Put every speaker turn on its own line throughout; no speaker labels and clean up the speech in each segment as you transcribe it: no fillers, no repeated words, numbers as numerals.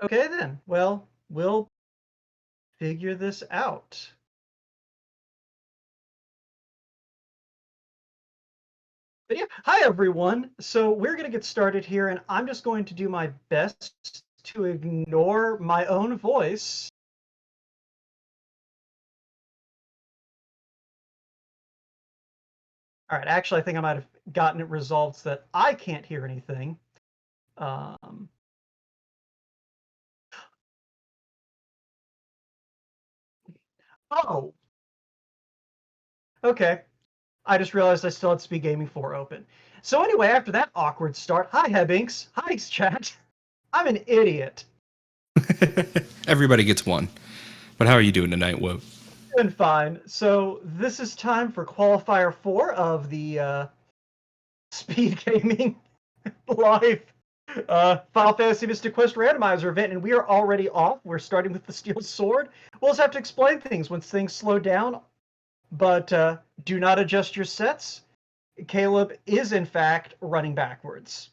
Okay then. Well, we'll figure this out. But yeah, hi everyone. So we're going to get started here, and I'm just going to do my best to ignore my own voice. All right, actually, I think I might have gotten it resolved so that I can't hear anything. Um, oh, okay. I just realized I still had SpeedGaming 4 open. So anyway, after that awkward start, hi Hebbinks, hi chat. I'm an idiot.
Everybody gets one. But how are you doing tonight, Woe?
Doing fine. So this is time for Qualifier 4 of the SpeedGaming live Final Fantasy Mystic Quest Randomizer event, and we are already off. We're starting with the Steel Sword. We'll just have to explain things once things slow down, but do not adjust your sets. Caleb is, in fact, running backwards.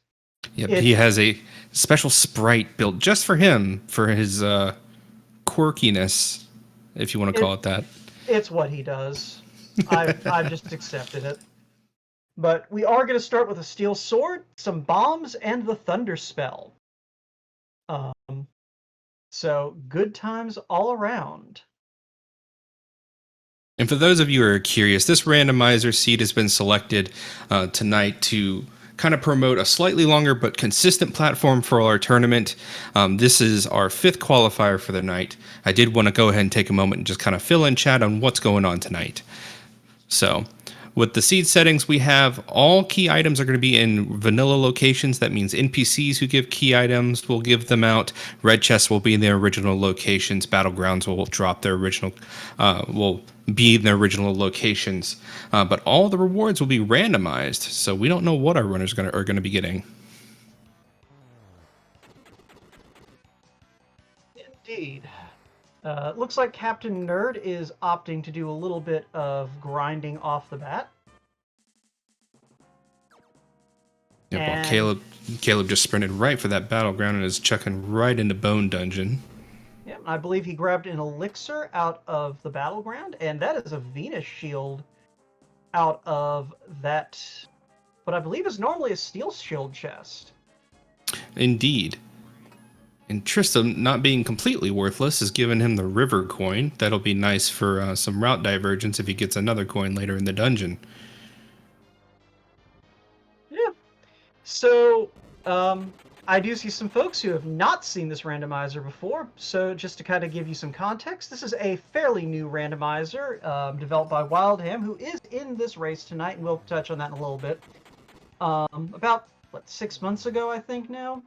Yep, he
It's
has a special sprite built just for him for his quirkiness, if you want to
it,
call it that.
it's what he does. I've just accepted it. But we are going to start with a Steel Sword, some bombs, and the Thunder Spell. Um, so good times all around.
And for those of you who are curious, this randomizer seed has been selected tonight to kind of promote a slightly longer but consistent platform for our tournament. This is our 5th qualifier for the night. I did want to go ahead and take a moment and just kind of fill in chat on what's going on tonight. So, with the seed settings, we have all key items are going to be in vanilla locations. That means NPCs who give key items will give them out. Red chests will be in their original locations. Battlegrounds will drop their original, will be in their original locations. But all the rewards will be randomized, so we don't know what our runners are going to be getting.
Indeed. Looks like Captain Nerd is opting to do a little bit of grinding off the bat.
Yeah, well,
And
Caleb just sprinted right for that battleground and is chucking right into Bone Dungeon.
yeah, I believe he grabbed an elixir out of the battleground, and that is a Venus shield out of that, what I believe is normally a steel shield chest.
Indeed. And Tristram, not being completely worthless, has given him the river coin. That'll be nice for some route divergence if he gets another coin later in the dungeon.
Yeah. So, I do see some folks who have not seen this randomizer before. So, just to kind of give you some context, this is a fairly new randomizer developed by Wildham, who is in this race tonight, and we'll touch on that in a little bit. About, what, 6 months ago, I think now?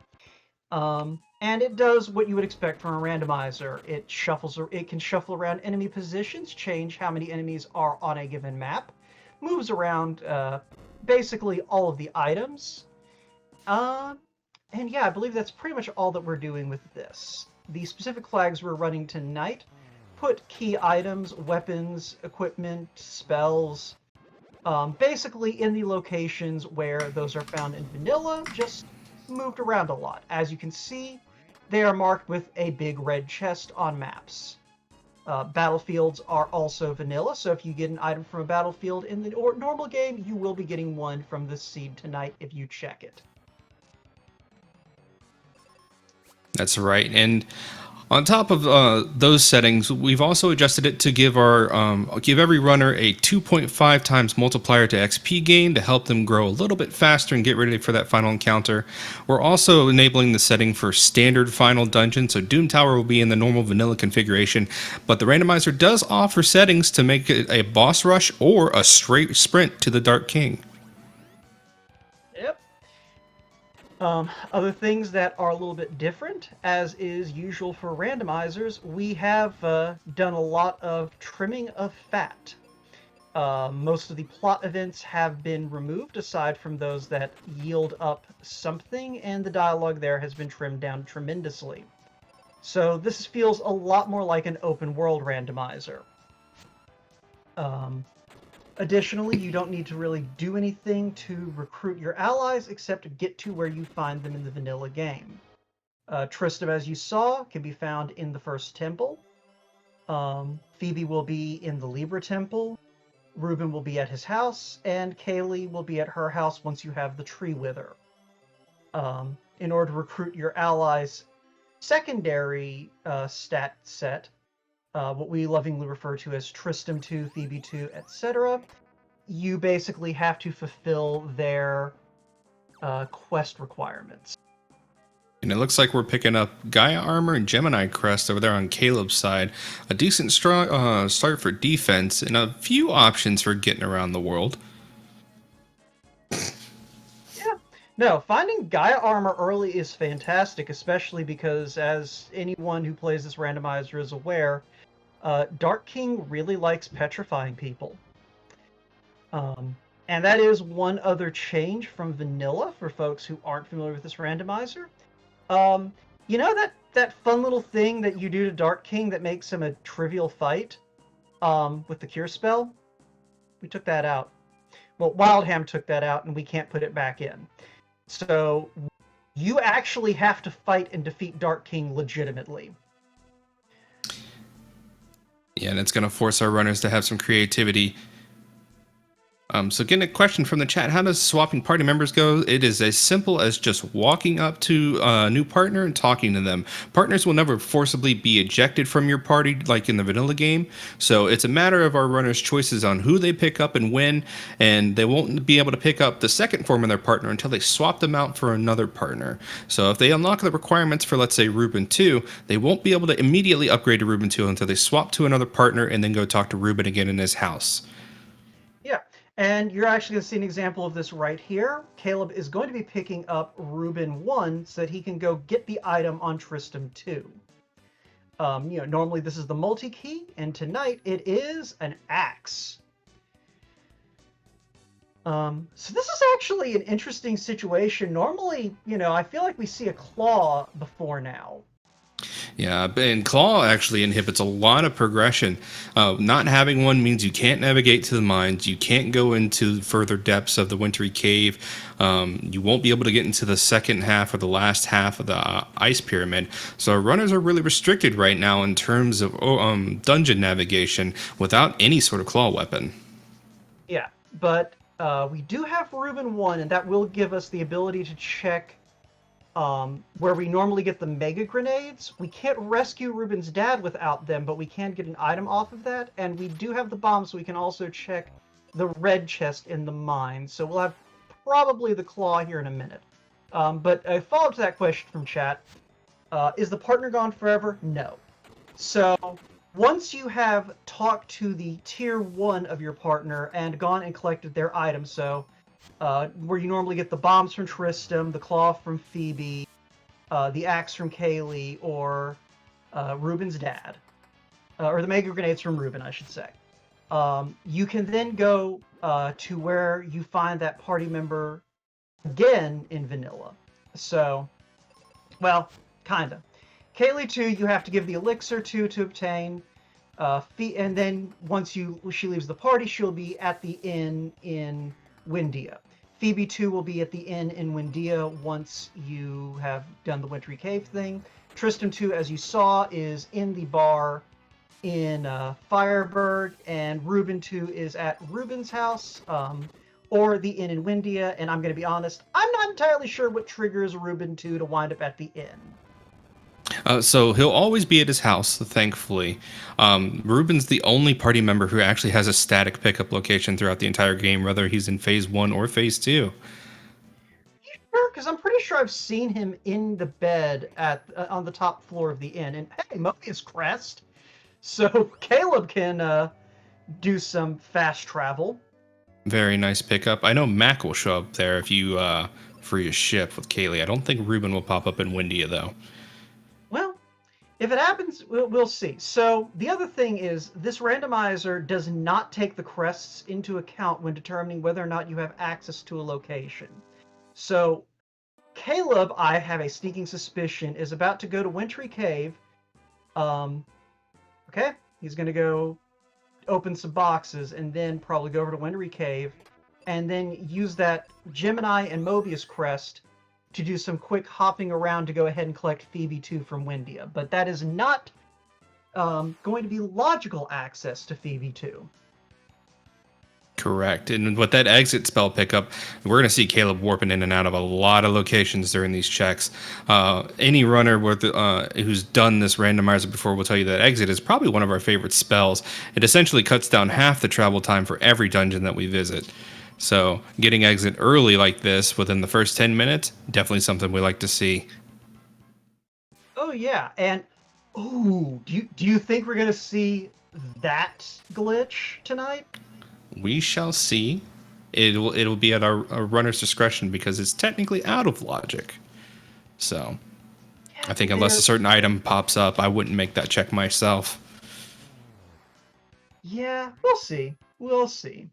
And it does what you would expect from a randomizer. It can shuffle around enemy positions, change how many enemies are on a given map, moves around basically all of the items. And yeah, I believe that's pretty much all that we're doing with this. The specific flags we're running tonight put key items, weapons, equipment, spells, basically in the locations where those are found in vanilla, just moved around a lot. As you can see, they are marked with a big red chest on maps. Battlefields are also vanilla, so if you get an item from a battlefield in the normal game, you will be getting one from this seed tonight if you check it.
That's right. And on top of those settings, we've also adjusted it to give every runner a 2.5 times multiplier to XP gain to help them grow a little bit faster and get ready for that final encounter. We're also enabling the setting for standard final dungeon, so Doom Tower will be in the normal vanilla configuration, but the randomizer does offer settings to make it a boss rush or a straight sprint to the Dark King.
Yep. Other things that are a little bit different, as is usual for randomizers, we have done a lot of trimming of fat. Most of the plot events have been removed, aside from those that yield up something, and the dialogue there has been trimmed down tremendously. So this feels a lot more like an open world randomizer. Additionally, you don't need to really do anything to recruit your allies except get to where you find them in the vanilla game. Tristram, as you saw, can be found in the first temple. Phoebe will be in the Libra temple. Reuben will be at his house, and Kaylee will be at her house once you have the tree wither. In order to recruit your allies' secondary stat set, what we lovingly refer to as Tristram 2, Phoebe 2, etc., you basically have to fulfill their quest requirements.
And it looks like we're picking up Gaia armor and Gemini crest over there on Caleb's side. A decent strong start for defense and a few options for getting around the world.
Yeah. No, finding Gaia armor early is fantastic, especially because, as anyone who plays this randomizer is aware, Dark King really likes petrifying people. And that is one other change from vanilla for folks who aren't familiar with this randomizer. You know that fun little thing that you do to Dark King that makes him a trivial fight with the cure spell? We took that out. Well, Wildham took that out, and we can't put it back in. So you actually have to fight and defeat Dark King legitimately.
Yeah, and it's going to force our runners to have some creativity. So getting a question from the chat, how does swapping party members go? It is as simple as just walking up to a new partner and talking to them. Partners will never forcibly be ejected from your party like in the vanilla game. So it's a matter of our runners' choices on who they pick up and when, and they won't be able to pick up the second form of their partner until they swap them out for another partner. So if they unlock the requirements for, let's say, Reuben 2, they won't be able to immediately upgrade to Reuben 2 until they swap to another partner and then go talk to Reuben again in his house.
Yeah. And you're actually going to see an example of this right here. Caleb is going to be picking up Reuben 1 so that he can go get the item on Tristram 2. Normally this is the multi-key, and tonight it is an axe. So this is actually an interesting situation. Normally, I feel like we see a claw before now.
Yeah, and Claw actually inhibits a lot of progression. Not having one means you can't navigate to the mines, you can't go into further depths of the Wintry Cave, you won't be able to get into the second half or the last half of the Ice Pyramid. So our runners are really restricted right now in terms of dungeon navigation without any sort of claw weapon.
Yeah, but we do have Reuben 1, and that will give us the ability to check where we normally get the mega grenades. We can't rescue Reuben's dad without them, but we can get an item off of that. And we do have the bombs, so we can also check the red chest in the mine. So we'll have probably the claw here in a minute. But a follow-up to that question from chat, is the partner gone forever? No. So once you have talked to the tier 1 of your partner and gone and collected their items, so where you normally get the bombs from Tristram, the claw from Phoebe, the axe from Kaylee, or Reuben's dad, or the mega grenades from Reuben, I should say. You can then go to where you find that party member again in vanilla. So, well, kinda. Kaylee 2, you have to give the elixir to obtain, and then once she leaves the party, she'll be at the inn in Windia. Phoebe 2 will be at the inn in Windia once you have done the Wintry Cave thing. Tristram 2, as you saw, is in the bar in Fireburg, and Reuben 2 is at Reuben's house, or the inn in Windia, and I'm going to be honest, I'm not entirely sure what triggers Reuben 2 to wind up at the inn.
So he'll always be at his house, thankfully. Reuben's the only party member who actually has a static pickup location throughout the entire game, whether he's in phase 1 or phase 2.
Sure, because I'm pretty sure I've seen him in the bed on the top floor of the inn. And hey, Mobius Crest, so Caleb can do some fast travel.
Very nice pickup. I know Mac will show up there if you free a ship with Kaylee. I don't think Reuben will pop up in Windia, though.
Well, if it happens, we'll see. So the other thing is this randomizer does not take the crests into account when determining whether or not you have access to a location. So Caleb, I have a sneaking suspicion, is about to go to Wintry Cave. Okay, he's going to go open some boxes and then probably go over to Wintry Cave and then use that Gemini and Mobius crest to do some quick hopping around to go ahead and collect Phoebe 2 from Windia, but that is not going to be logical access to Phoebe 2.
Correct. And with that exit spell pickup, we're going to see Caleb warping in and out of a lot of locations during these checks. Any runner who's done this randomizer before will tell you that exit is probably one of our favorite spells. It essentially cuts down half the travel time for every dungeon that we visit. So getting exit early like this within the first 10 minutes, definitely something we like to see.
Oh yeah, and ooh, do you think we're going to see that glitch tonight?
We shall see. It'll be at our runner's discretion because it's technically out of logic. So
Yeah,
I think unless a certain item pops up, I wouldn't make that check myself.
Yeah, we'll see. We'll see.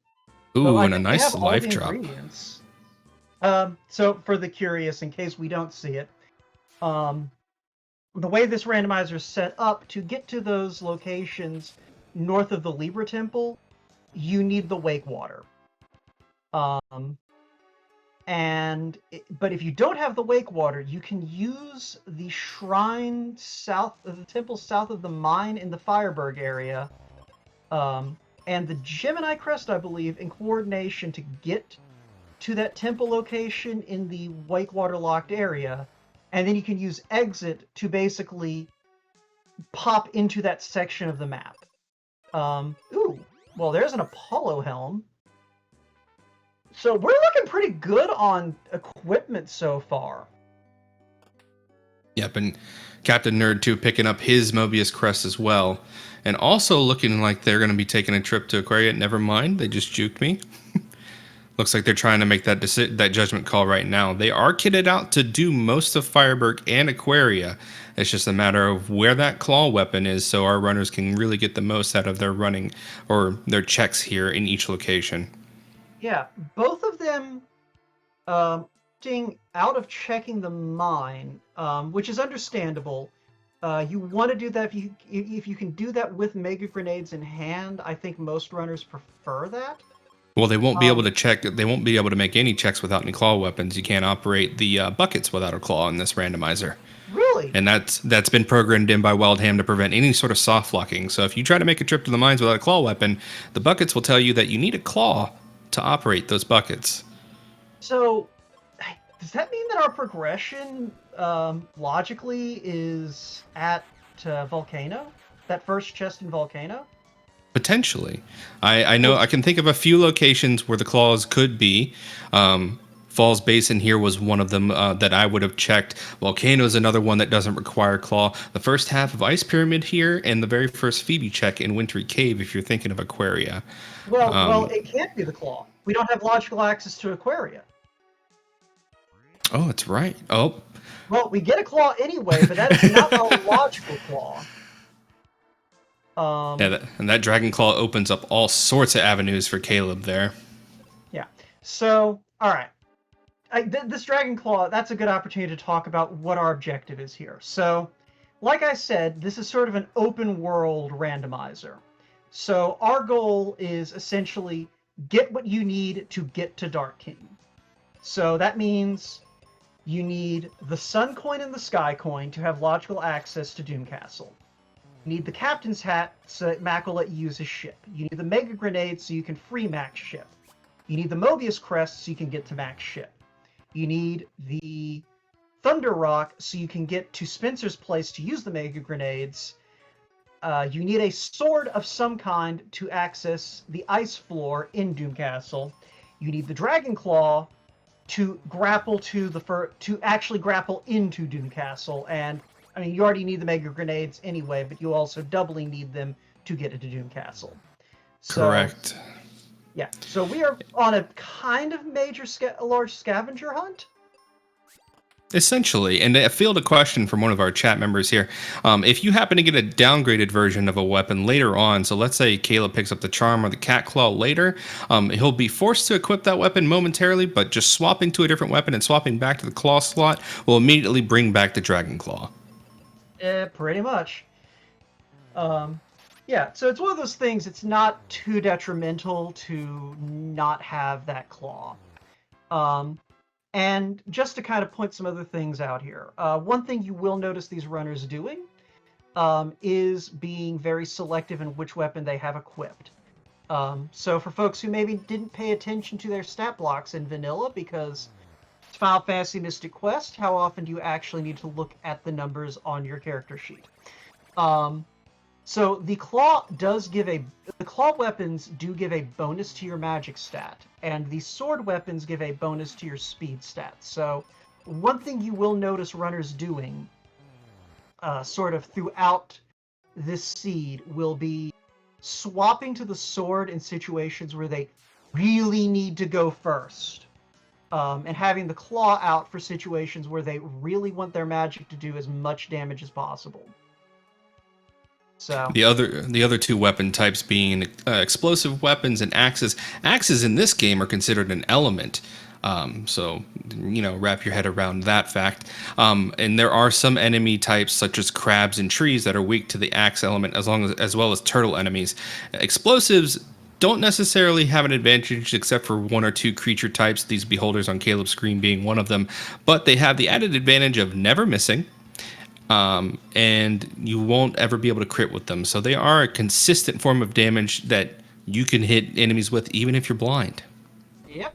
Ooh,
I
and a
think we
nice
have all
life
the
drop.
ingredients. So for the curious, in case we don't see it, the way this randomizer is set up, to get to those locations north of the Libra Temple, you need the wake water. But if you don't have the wake water, you can use the shrine south of the temple, south of the mine in the Fireberg area, and the Gemini Crest, I believe, in coordination to get to that temple location in the wake water locked area, and then you can use exit to basically pop into that section of the map. Ooh, well, there's an Apollo helm. So we're looking pretty good on equipment so far.
Yep, and Captain Nerd 2 picking up his Mobius crest as well. And also looking like they're going to be taking a trip to Aquaria. Never mind, they just juked me. Looks like they're trying to make that judgment call right now. They are kitted out to do most of Fireberg and Aquaria. It's just a matter of where that claw weapon is, so our runners can really get the most out of their running or their checks here in each location.
Yeah, both of them opting out of checking the mine, which is understandable. You want to do that if you can do that with mega grenades in hand. I think most runners prefer that.
Well, they won't be able to check. They won't be able to make any checks without any claw weapons. You can't operate the buckets without a claw in this randomizer.
Really?
And that's been programmed in by Wildham to prevent any sort of soft locking. So if you try to make a trip to the mines without a claw weapon, the buckets will tell you that you need a claw to operate those buckets.
So, does that mean that our progression logically is at Volcano? That first chest in Volcano?
Potentially. I know I can think of a few locations where the claws could be. Falls Basin here was one of them that I would have checked. Volcano is another one that doesn't require claw. The first half of Ice Pyramid here, and the very first Phoebe check in Wintry Cave if you're thinking of Aquaria.
Well, it can't be the claw. We don't have logical access to Aquaria.
Oh, that's right. Oh.
Well, we get a claw anyway, but that is not a logical claw.
Yeah, and that Dragon Claw opens up all sorts of avenues for Caleb there.
Yeah. So, all right. This Dragon Claw, that's a good opportunity to talk about what our objective is here. So, like I said, this is sort of an open world randomizer. So our goal is essentially get what you need to get to Dark King. So that means you need the Sun Coin and the Sky Coin to have logical access to Doom Castle. You need the Captain's Hat so that Mac will let you use his ship. You need the Mega Grenade so you can free Mac's ship. You need the Mobius Crest so you can get to Mac's ship. You need the Thunder Rock so you can get to Spencer's place to use the Mega Grenades. You need a sword of some kind to access the ice floor in Doom Castle. You need the Dragon Claw to grapple to actually grapple into Doom Castle. And I mean, you already need the Mega Grenades anyway, but you also doubly need them to get into Doom Castle. So,
correct.
Yeah, so we are on a kind of large scavenger hunt.
Essentially, and I field a question from one of our chat members here. If you happen to get a downgraded version of a weapon later on, so let's say Caleb picks up the Charm or the Cat Claw later, he'll be forced to equip that weapon momentarily, but just swapping to a different weapon and swapping back to the Claw slot will immediately bring back the Dragon Claw.
Pretty much. Yeah, so it's one of those things, it's not too detrimental to not have that claw. And just to kind of point some other things out here, one thing you will notice these runners doing is being very selective in which weapon they have equipped. So for folks who maybe didn't pay attention to their stat blocks in vanilla, because it's Final Fantasy Mystic Quest, how often do you actually need to look at the numbers on your character sheet? So the claw weapons do give a bonus to your magic stat, and the sword weapons give a bonus to your speed stat. So one thing you will notice runners doing, sort of throughout this seed, will be swapping to the sword in situations where they really need to go first, and having the claw out for situations where they really want their magic to do as much damage as possible. So
the other two weapon types being explosive weapons and axes. Axes in this game are considered an element. So, wrap your head around that fact. And there are some enemy types, such as crabs and trees, that are weak to the axe element, as well as turtle enemies. Explosives don't necessarily have an advantage except for one or two creature types, these beholders on Caleb's screen being one of them, but they have the added advantage of never missing. And you won't ever be able to crit with them. So they are a consistent form of damage that you can hit enemies with even if you're blind.
Yep.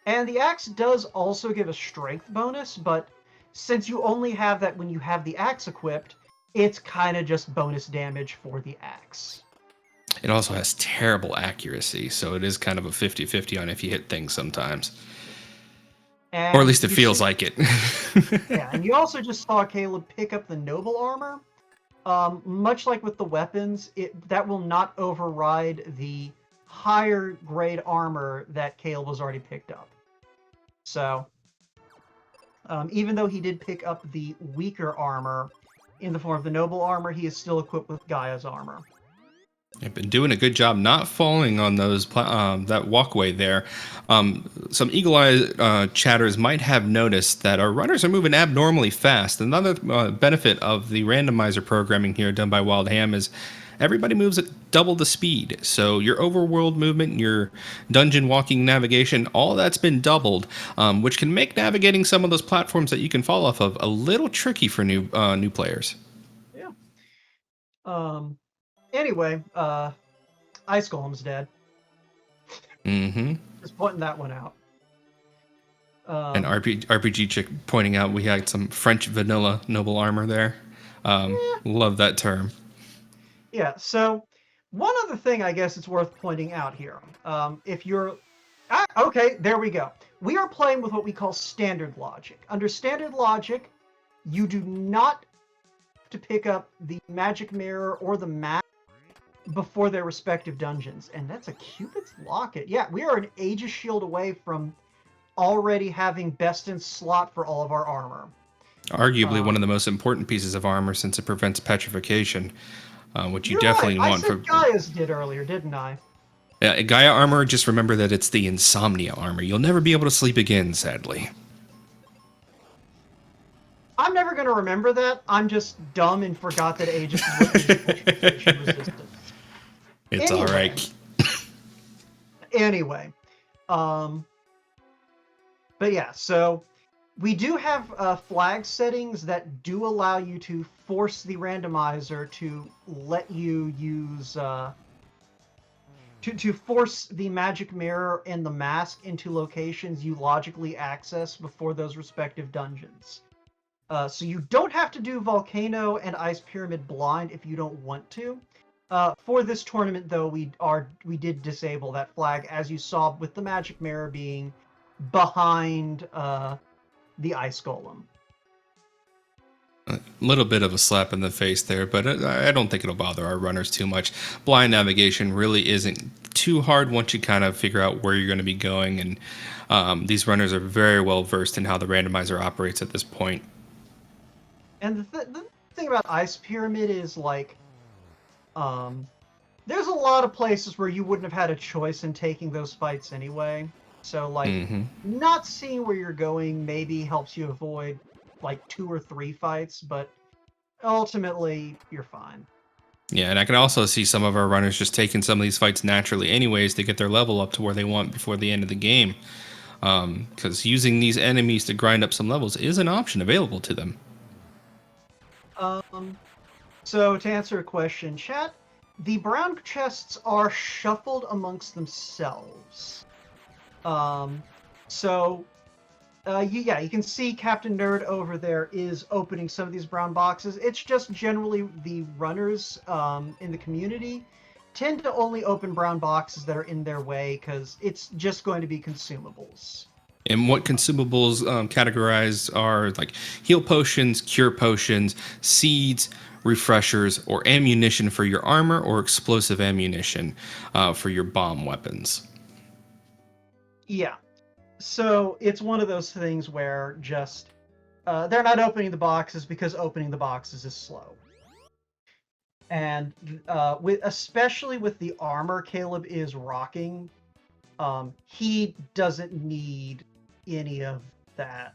And the axe does also give a strength bonus, but since you only have that when you have the axe equipped, it's kind of just bonus damage for the axe.
It also has terrible accuracy, so it is kind of a 50-50 on if you hit things sometimes.
And
or at least it feels like it.
Yeah, and you also just saw Caleb pick up the noble armor. Much like with the weapons, that will not override the higher grade armor that Caleb was already picked up. So, even though he did pick up the weaker armor in the form of the noble armor, he is still equipped with Gaia's armor.
I've been doing a good job not falling on those that walkway there. Some eagle-eye chatters might have noticed that our runners are moving abnormally fast. Another benefit of the randomizer programming here done by Wild Ham is everybody moves at double the speed. So your overworld movement, your dungeon walking navigation, all that's been doubled, which can make navigating some of those platforms that you can fall off of a little tricky for new players.
Yeah. Anyway, Ice Golem's dead.
Mm-hmm.
Just pointing that one out.
And RPG chick pointing out we had some French vanilla noble armor there. Love that term.
Yeah, so one other thing I guess it's worth pointing out here. If you're... okay, there we go. We are playing with what we call standard logic. Under standard logic, you do not have to pick up the magic mirror or the map before their respective dungeons. And that's a Cupid's Locket. Yeah, we are an Aegis Shield away from already having best in slot for all of our armor.
Arguably one of the most important pieces of armor since it prevents petrification, which you definitely want.
I said Gaia's did earlier, didn't I?
Yeah, Gaia armor, just remember that it's the insomnia armor. You'll never be able to sleep again, sadly.
I'm never going to remember that. I'm just dumb and forgot that Aegis was petrification resistant.
It's anyway. All right.
Anyway, but yeah, so we do have flag settings that do allow you to force the randomizer to let you use to force the magic mirror and the mask into locations you logically access before those respective dungeons. So you don't have to do Volcano and Ice Pyramid blind if you don't want to. For this tournament, though, we did disable that flag, as you saw with the magic mirror being behind the Ice Golem.
A little bit of a slap in the face there, but I don't think it'll bother our runners too much. Blind navigation really isn't too hard once you kind of figure out where you're going to be going, and these runners are very well versed in how the randomizer operates at this point.
And the thing about Ice Pyramid is, like, there's a lot of places where you wouldn't have had a choice in taking those fights anyway. So, like, not seeing where you're going maybe helps you avoid, like, 2 or 3 fights, but ultimately, you're fine.
Yeah, and I can also see some of our runners just taking some of these fights naturally anyways to get their level up to where they want before the end of the game. because using these enemies to grind up some levels is an option available to them.
So to answer your question, chat, the brown chests are shuffled amongst themselves. You can see Captain Nerd over there is opening some of these brown boxes. It's just generally the runners in the community tend to only open brown boxes that are in their way because it's just going to be consumables.
And what consumables categorized are like heal potions, cure potions, seeds, refreshers, or ammunition for your armor, or explosive ammunition for your bomb weapons.
Yeah. So it's one of those things where just they're not opening the boxes because opening the boxes is slow. And especially with the armor Caleb is rocking, he doesn't need any of that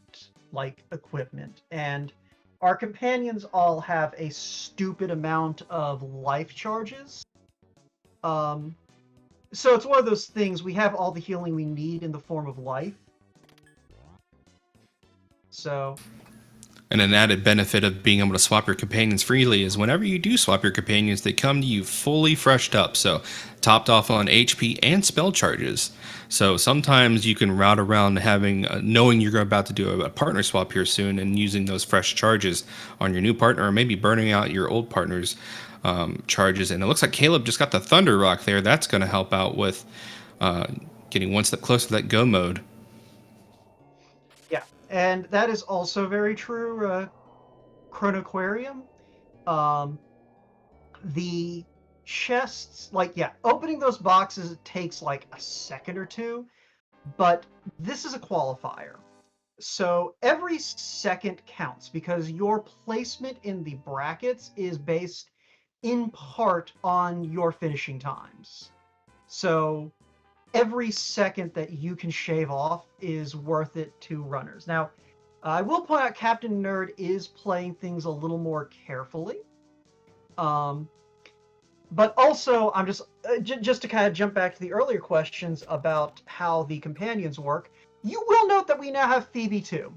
like equipment. And our companions all have a stupid amount of life charges. So it's one of those things, we have all the healing we need in the form of life. So...
And an added benefit of being able to swap your companions freely is whenever you do swap your companions, they come to you fully freshed up, so topped off on HP and spell charges. So sometimes you can route around having, knowing you're about to do a partner swap here soon and using those fresh charges on your new partner, or maybe burning out your old partner's charges. And it looks like Caleb just got the Thunder Rock there. That's going to help out with getting one step closer to that go mode.
And that is also very true, Chronoquarium. The chests, opening those boxes takes like a second or two, but this is a qualifier. So every second counts because your placement in the brackets is based in part on your finishing times. So every second that you can shave off is worth it to runners. Now, I will point out Captain Nerd is playing things a little more carefully. But also, I'm just to kind of jump back to the earlier questions about how the companions work, you will note that we now have Phoebe too.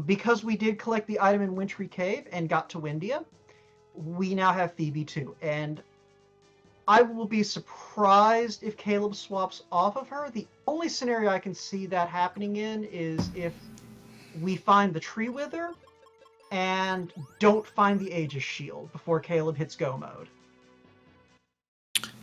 Because we did collect the item in Wintry Cave and got to Windia, we now have Phoebe too. And I will be surprised if Caleb swaps off of her. The only scenario I can see that happening in is if we find the Tree Wither and don't find the Aegis Shield before Caleb hits go mode.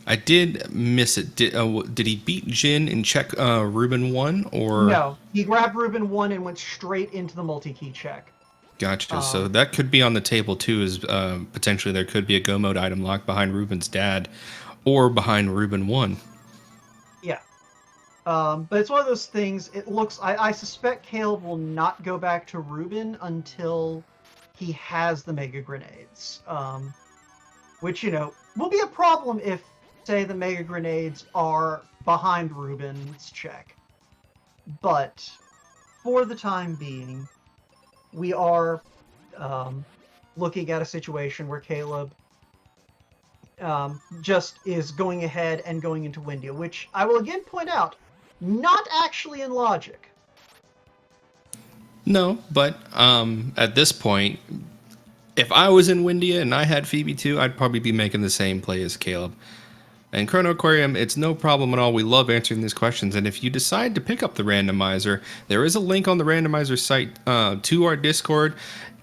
I did miss it. Did he beat Jin and check Ruben 1? Or
no, he grabbed Ruben 1 and went straight into the multi-key check.
Gotcha. So that could be on the table too, is potentially there could be a go mode item locked behind Ruben's dad or behind Ruben 1.
Yeah. But it's one of those things, it looks, I suspect Caleb will not go back to Ruben until he has the Mega Grenades. Which, will be a problem if, say, the Mega Grenades are behind Ruben's check. But for the time being, we are looking at a situation where Caleb just is going ahead and going into Windia, which I will again point out, not actually in logic.
No, but at this point, if I was in Windia and I had Phoebe too, I'd probably be making the same play as Caleb. And Chrono Aquarium, it's no problem at all. We love answering these questions. And if you decide to pick up the randomizer, there is a link on the randomizer site to our Discord.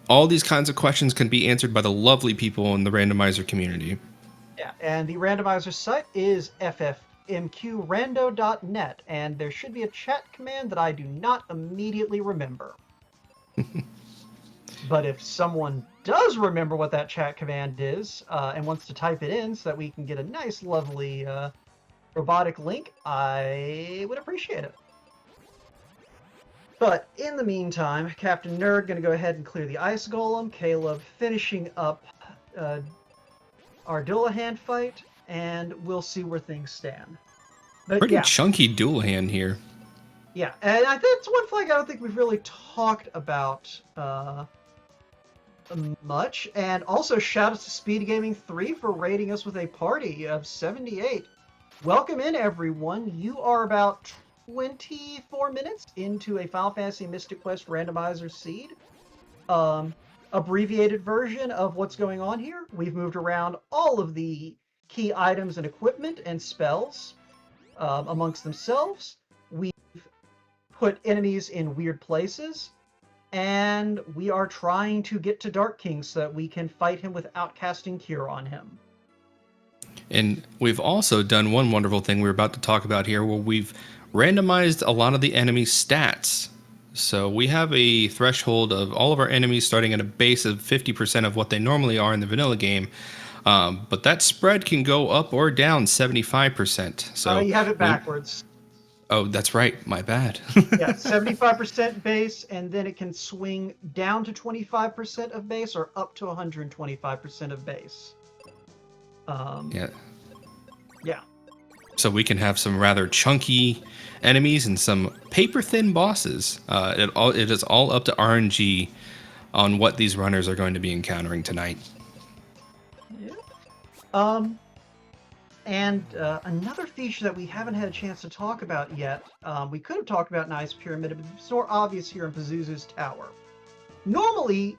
All these kinds of questions can be answered by the lovely people in the randomizer community.
Yeah, and the randomizer site is ffmqrando.net, and there should be a chat command that I do not immediately remember. But if someone does remember what that chat command is and wants to type it in so that we can get a nice, lovely robotic link, I would appreciate it. But in the meantime, Captain Nerd going to go ahead and clear the Ice Golem, Caleb finishing up our Dullahan fight, and we'll see where things stand. But
pretty chunky dual hand here.
Yeah, and I think it's one flag I don't think we've really talked about much. And also shout out to SpeedGaming 3 for rating us with a party of 78. Welcome in, everyone. You are about 24 minutes into a Final Fantasy Mystic Quest Randomizer seed. Abbreviated version of what's going on here. We've moved around all of the key items and equipment and spells amongst themselves. We've put enemies in weird places. And we are trying to get to Dark King so that we can fight him without casting Cure on him.
And we've also done one wonderful thing we're about to talk about here, where we've randomized a lot of the enemy stats. So we have a threshold of all of our enemies starting at a base of 50% of what they normally are in the vanilla game. But that spread can go up or down 75%. So
you have it backwards.
Oh, that's right. My bad.
Yeah, 75% base, and then it can swing down to 25% of base or up to 125% of base.
Yeah.
Yeah.
So we can have some rather chunky enemies and some paper-thin bosses. It is all up to RNG on what these runners are going to be encountering tonight.
Yeah. And another feature that we haven't had a chance to talk about yet, we could have talked about in Ice Pyramid, but it's more obvious here in Pazuzu's Tower. Normally,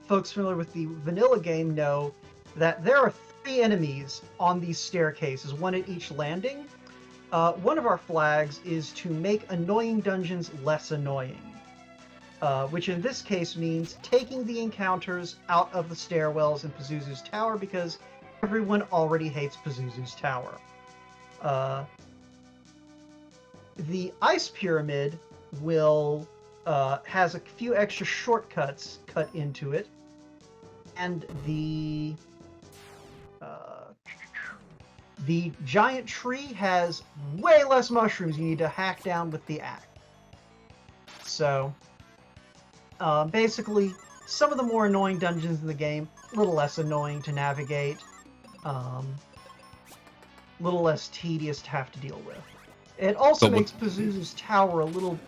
folks familiar with the vanilla game know that there are 3 enemies on these staircases, one at each landing. One of our flags is to make annoying dungeons less annoying, which in this case means taking the encounters out of the stairwells in Pazuzu's Tower, because everyone already hates Pazuzu's Tower. The Ice Pyramid will has a few extra shortcuts cut into it, and the giant tree has way less mushrooms you need to hack down with the axe. So basically, some of the more annoying dungeons in the game, a little less annoying to navigate. Little less tedious to have to deal with. It also makes Pazuzu's Tower a little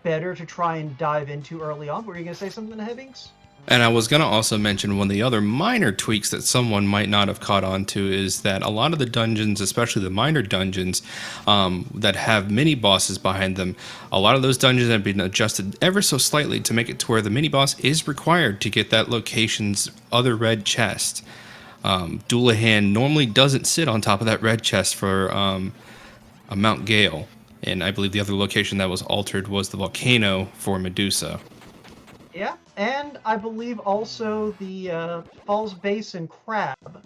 better to try and dive into early on. Were you going to say something, Hibbings?
And I was going to also mention one of the other minor tweaks that someone might not have caught on to is that a lot of the dungeons, especially the minor dungeons that have mini bosses behind them, a lot of those dungeons have been adjusted ever so slightly to make it to where the mini boss is required to get that location's other red chest. Doulahan normally doesn't sit on top of that red chest for a Mount Gale, and I believe the other location that was altered was the volcano for Medusa.
Yeah, and I believe also the Falls Basin Crab.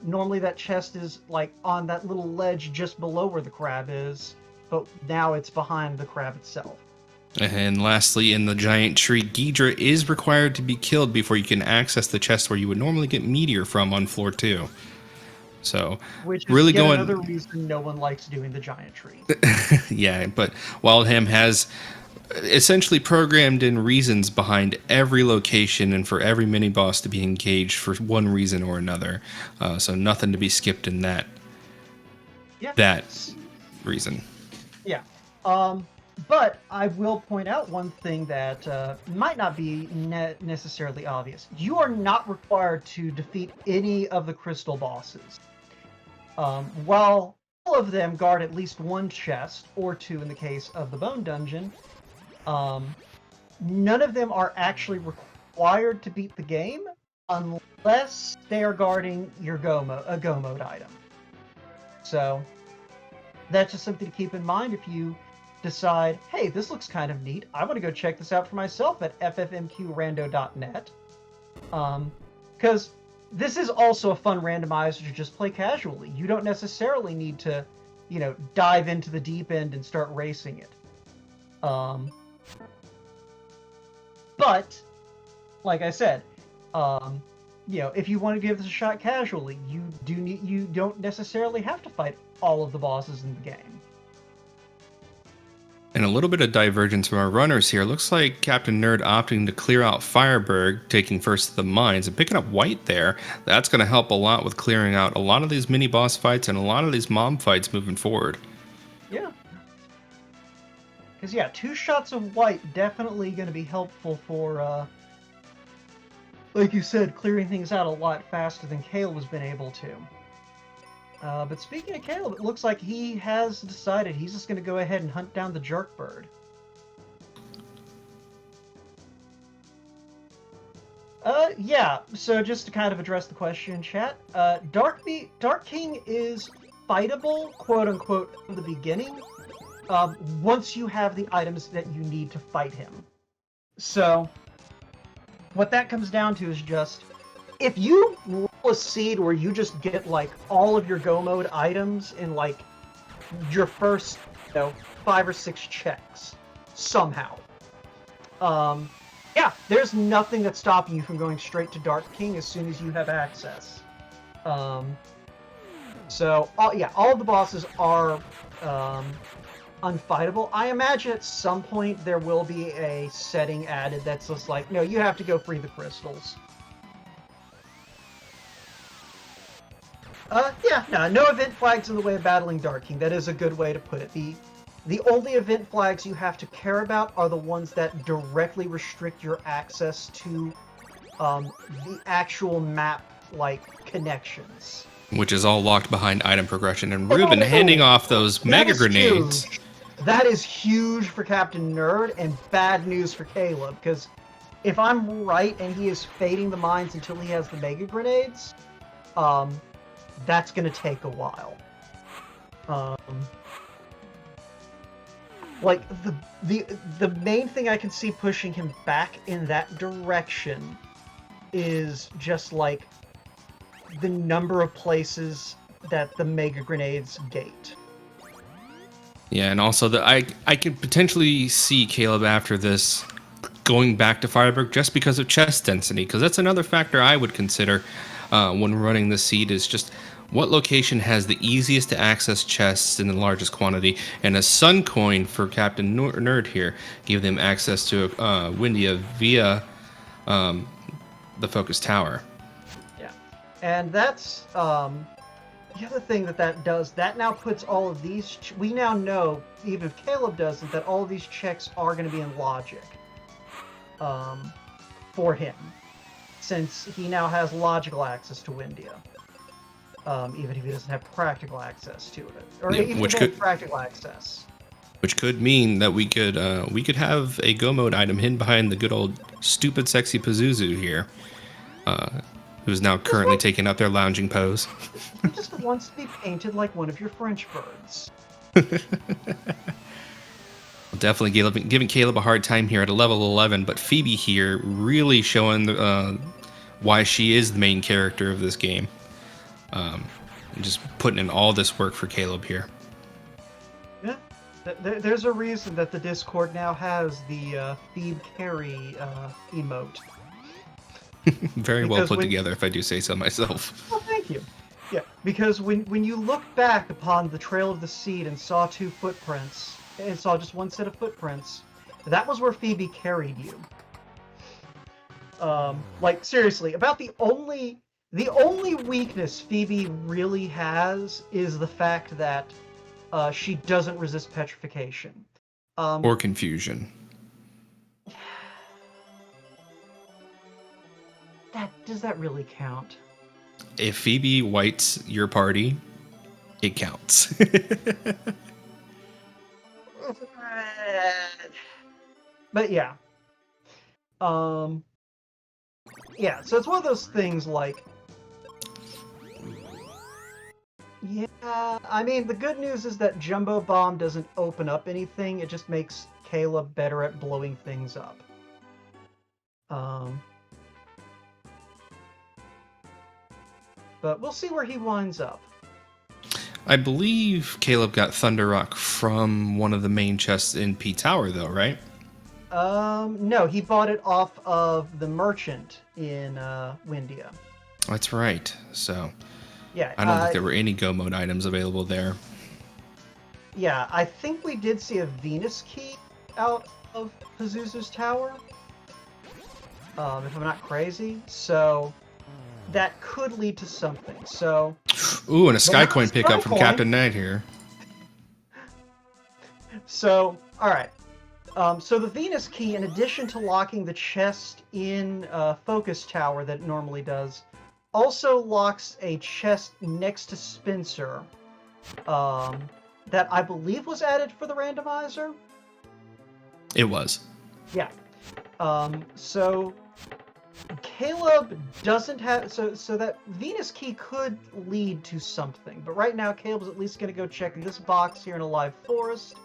Normally that chest is like on that little ledge just below where the crab is, but now it's behind the crab itself.
And lastly, in the giant tree, Ghidra is required to be killed before you can access the chest where you would normally get Meteor from on floor 2. So,
which is
really
yet another reason no one likes doing the giant tree.
Yeah, but Wildham has essentially programmed in reasons behind every location and for every mini boss to be engaged for one reason or another. So nothing to be skipped in that.
Yeah.
That reason.
Yeah. But I will point out one thing that might not be necessarily obvious. You are not required to defeat any of the crystal bosses. While all of them guard at least one chest, or 2 in the case of the Bone Dungeon, none of them are actually required to beat the game unless they are guarding your a Go mode item. So that's just something to keep in mind if you decide, hey, this looks kind of neat. I want to go check this out for myself at ffmqrando.net. Because this is also a fun randomizer to just play casually. You don't necessarily need to, dive into the deep end and start racing it. But, like I said, if you want to give this a shot casually, you don't necessarily have to fight all of the bosses in the game.
And a little bit of divergence from our runners here. Looks like Captain Nerd opting to clear out Fireberg, taking first to the mines, and picking up White there. That's going to help a lot with clearing out a lot of these mini boss fights and a lot of these mom fights moving forward.
Yeah. Because, 2 shots of White definitely going to be helpful for, like you said, clearing things out a lot faster than Kale has been able to. But speaking of Caleb, it looks like he has decided he's just going to go ahead and hunt down the Jerkbird. Yeah, so just to kind of address the question in chat, Dark King is fightable, quote-unquote, from the beginning, once you have the items that you need to fight him. So, what that comes down to is just, if you roll a seed where you just get, like, all of your Go Mode items in, like, your first, 5 or 6 checks, somehow, yeah, there's nothing that's stopping you from going straight to Dark King as soon as you have access. So, all of the bosses are unfightable. I imagine at some point there will be a setting added that's just like, no, you have to go free the crystals. Yeah, no event flags in the way of battling Dark King. That is a good way to put it. The only event flags you have to care about are the ones that directly restrict your access to the actual map, like, connections.
Which is all locked behind item progression. And Ruben handing off those mega grenades.
Huge. That is huge for Captain Nerd and bad news for Caleb, because if I'm right and he is fading the mines until he has the mega grenades, that's going to take a while. Like, the main thing I can see pushing him back in that direction is just, like, the number of places that the mega grenades gate.
Yeah, and also I could potentially see Caleb after this going back to Firebird just because of chest density, because that's another factor I would consider when running the seed, is just what location has the easiest to access chests in the largest quantity, and a Sun Coin for Captain Nerd here give them access to Windia via the Focus Tower.
Yeah, and that's the other thing that does. That now puts all of these. We now know, even if Caleb doesn't, that all of these checks are going to be in logic for him, since he now has logical access to Windia. Even if he doesn't have practical access to it, or
yeah,
even practical access.
Which could mean that we could have a Go Mode item hidden behind the good old stupid sexy Pazuzu here, who's now currently taking up their lounging pose.
He just wants to be painted like one of your French birds.
Definitely giving Caleb a hard time here at a level 11, but Phoebe here really showing why she is the main character of this game. Just putting in all this work for Caleb here.
Yeah, there's a reason that the Discord now has the Phoebe carry emote.
Very well put together, if I do say so myself.
Well, thank you. Yeah, because when you look back upon the Trail of the Seed and saw 2 footprints, and saw just one set of footprints, that was where Phoebe carried you. Like, seriously, about the only weakness Phoebe really has is the fact that she doesn't resist petrification.
Or confusion.
Does that really count?
If Phoebe whites your party, it counts.
But yeah. Yeah, so it's one of those things like, yeah, I mean, the good news is that Jumbo Bomb doesn't open up anything, it just makes Caleb better at blowing things up. But we'll see where he winds up.
I believe Caleb got Thunder Rock from one of the main chests in P Tower, though, right?
No, he bought it off of the merchant in Windia.
That's right. So,
yeah,
I don't think there were any Go Mode items available there.
Yeah, I think we did see a Venus key out of Pazuzu's tower, if I'm not crazy. So that could lead to something. So,
ooh, and a Sky Coin pickup from Captain Knight here.
So, all right. So the Venus key, in addition to locking the chest in Focus Tower that it normally does, also locks a chest next to Spencer that I believe was added for the randomizer.
It was.
Yeah. So Caleb doesn't have so that Venus key could lead to something, but right now Caleb's at least going to go check this box here in a live forest,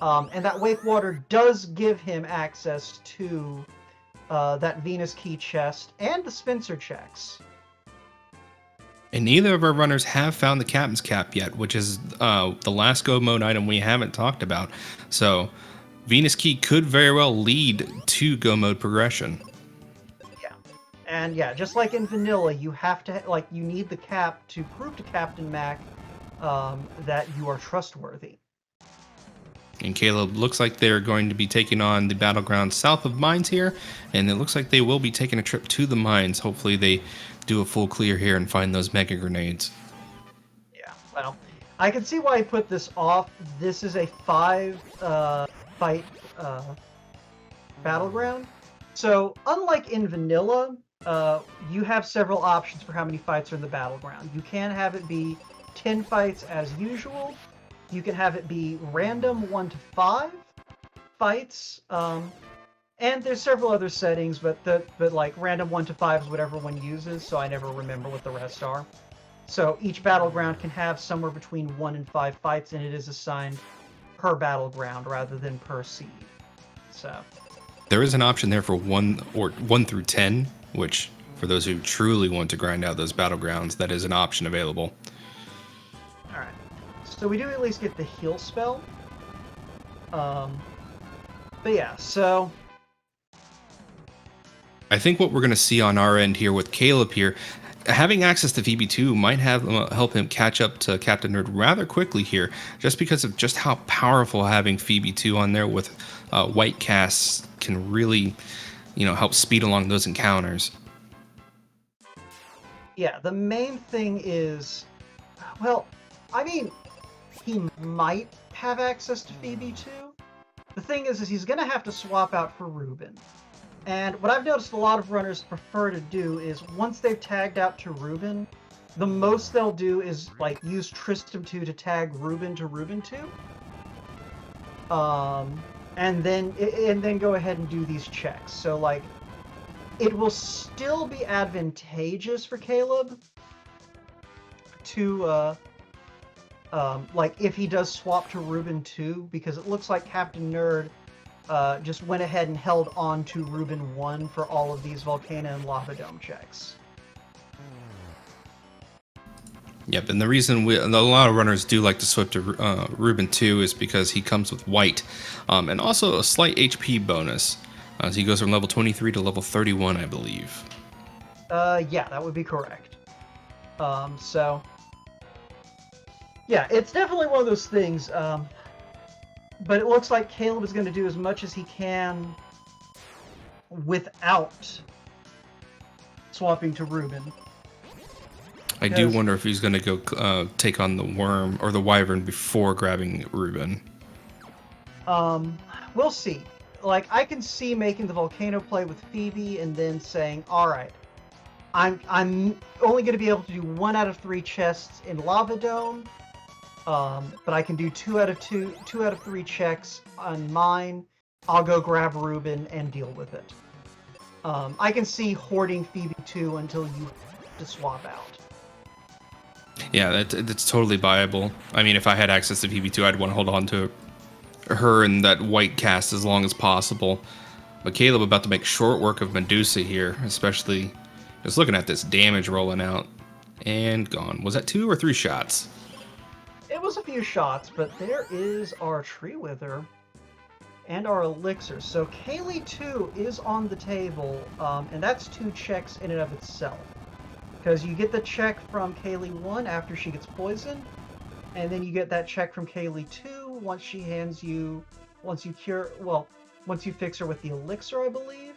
and that wake water does give him access to that Venus key chest and the Spencer checks.
And neither of our runners have found the captain's cap yet, which is the last go mode item we haven't talked about. So Venus key could very well lead to go mode progression.
Yeah, and yeah, just like in vanilla, you have to you need the cap to prove to Captain Mac that you are trustworthy.
And Caleb looks like they're going to be taking on the battleground south of mines here, and it looks like they will be taking a trip to the mines. Hopefully they do a full clear here and find those mega grenades.
Yeah, well, I can see why he put this off. This is a 5 fight battleground. So unlike in vanilla, you have several options for how many fights are in the battleground. You can have it be 10 fights as usual. You can have it be random 1 to 5 fights. And there's several other settings, but like random 1 to 5 is what everyone uses, so I never remember what the rest are. So each battleground can have somewhere between 1 and 5 fights, and it is assigned per battleground rather than per seed. So
there is an option there for 1 through 10, which for those who truly want to grind out those battlegrounds, that is an option available.
All right. So we do at least get the heal spell. But yeah, so
I think what we're going to see on our end here with Caleb here, having access to VB2 might have help him catch up to Captain Nerd rather quickly here, just because of just how powerful having VB2 on there with white casts can really, help speed along those encounters.
Yeah, the main thing is, well, I mean, he might have access to VB2. The thing is he's going to have to swap out for Ruben. And what I've noticed a lot of runners prefer to do is once they've tagged out to Ruben, the most they'll do is use Tristram 2 to tag Ruben to Ruben 2. And then go ahead and do these checks. So it will still be advantageous for Caleb to if he does swap to Ruben 2, because it looks like Captain Nerd just went ahead and held on to Ruben 1 for all of these Volcano and Lava Dome checks.
Yep, and the reason a lot of runners do like to swap to Ruben 2 is because he comes with white, and also a slight HP bonus. So he goes from level 23 to level 31, I believe.
Yeah, that would be correct. So, yeah, it's definitely one of those things. But it looks like Caleb is going to do as much as he can without swapping to Ruben.
I do wonder if he's going to go take on the worm or the wyvern before grabbing Ruben.
We'll see. I can see making the volcano play with Phoebe and then saying, all right, I'm only going to be able to do 1 out of 3 chests in Lava Dome. But I can do 2 out of 3 checks on mine. I'll go grab Ruben and deal with it. I can see hoarding Phoebe 2 until you have to swap out.
Yeah, that's totally viable. I mean, if I had access to Phoebe 2, I'd want to hold on to her and that white cast as long as possible. But Caleb about to make short work of Medusa here, especially just looking at this damage rolling out. And gone. Was that 2 or 3 shots?
It was a few shots, but there is our Tree Wither and our Elixir. So Kaylee 2 is on the table, and that's 2 checks in and of itself. Because you get the check from Kaylee 1 after she gets poisoned, and then you get that check from Kaylee 2 once she hands you, once you fix her with the Elixir, I believe?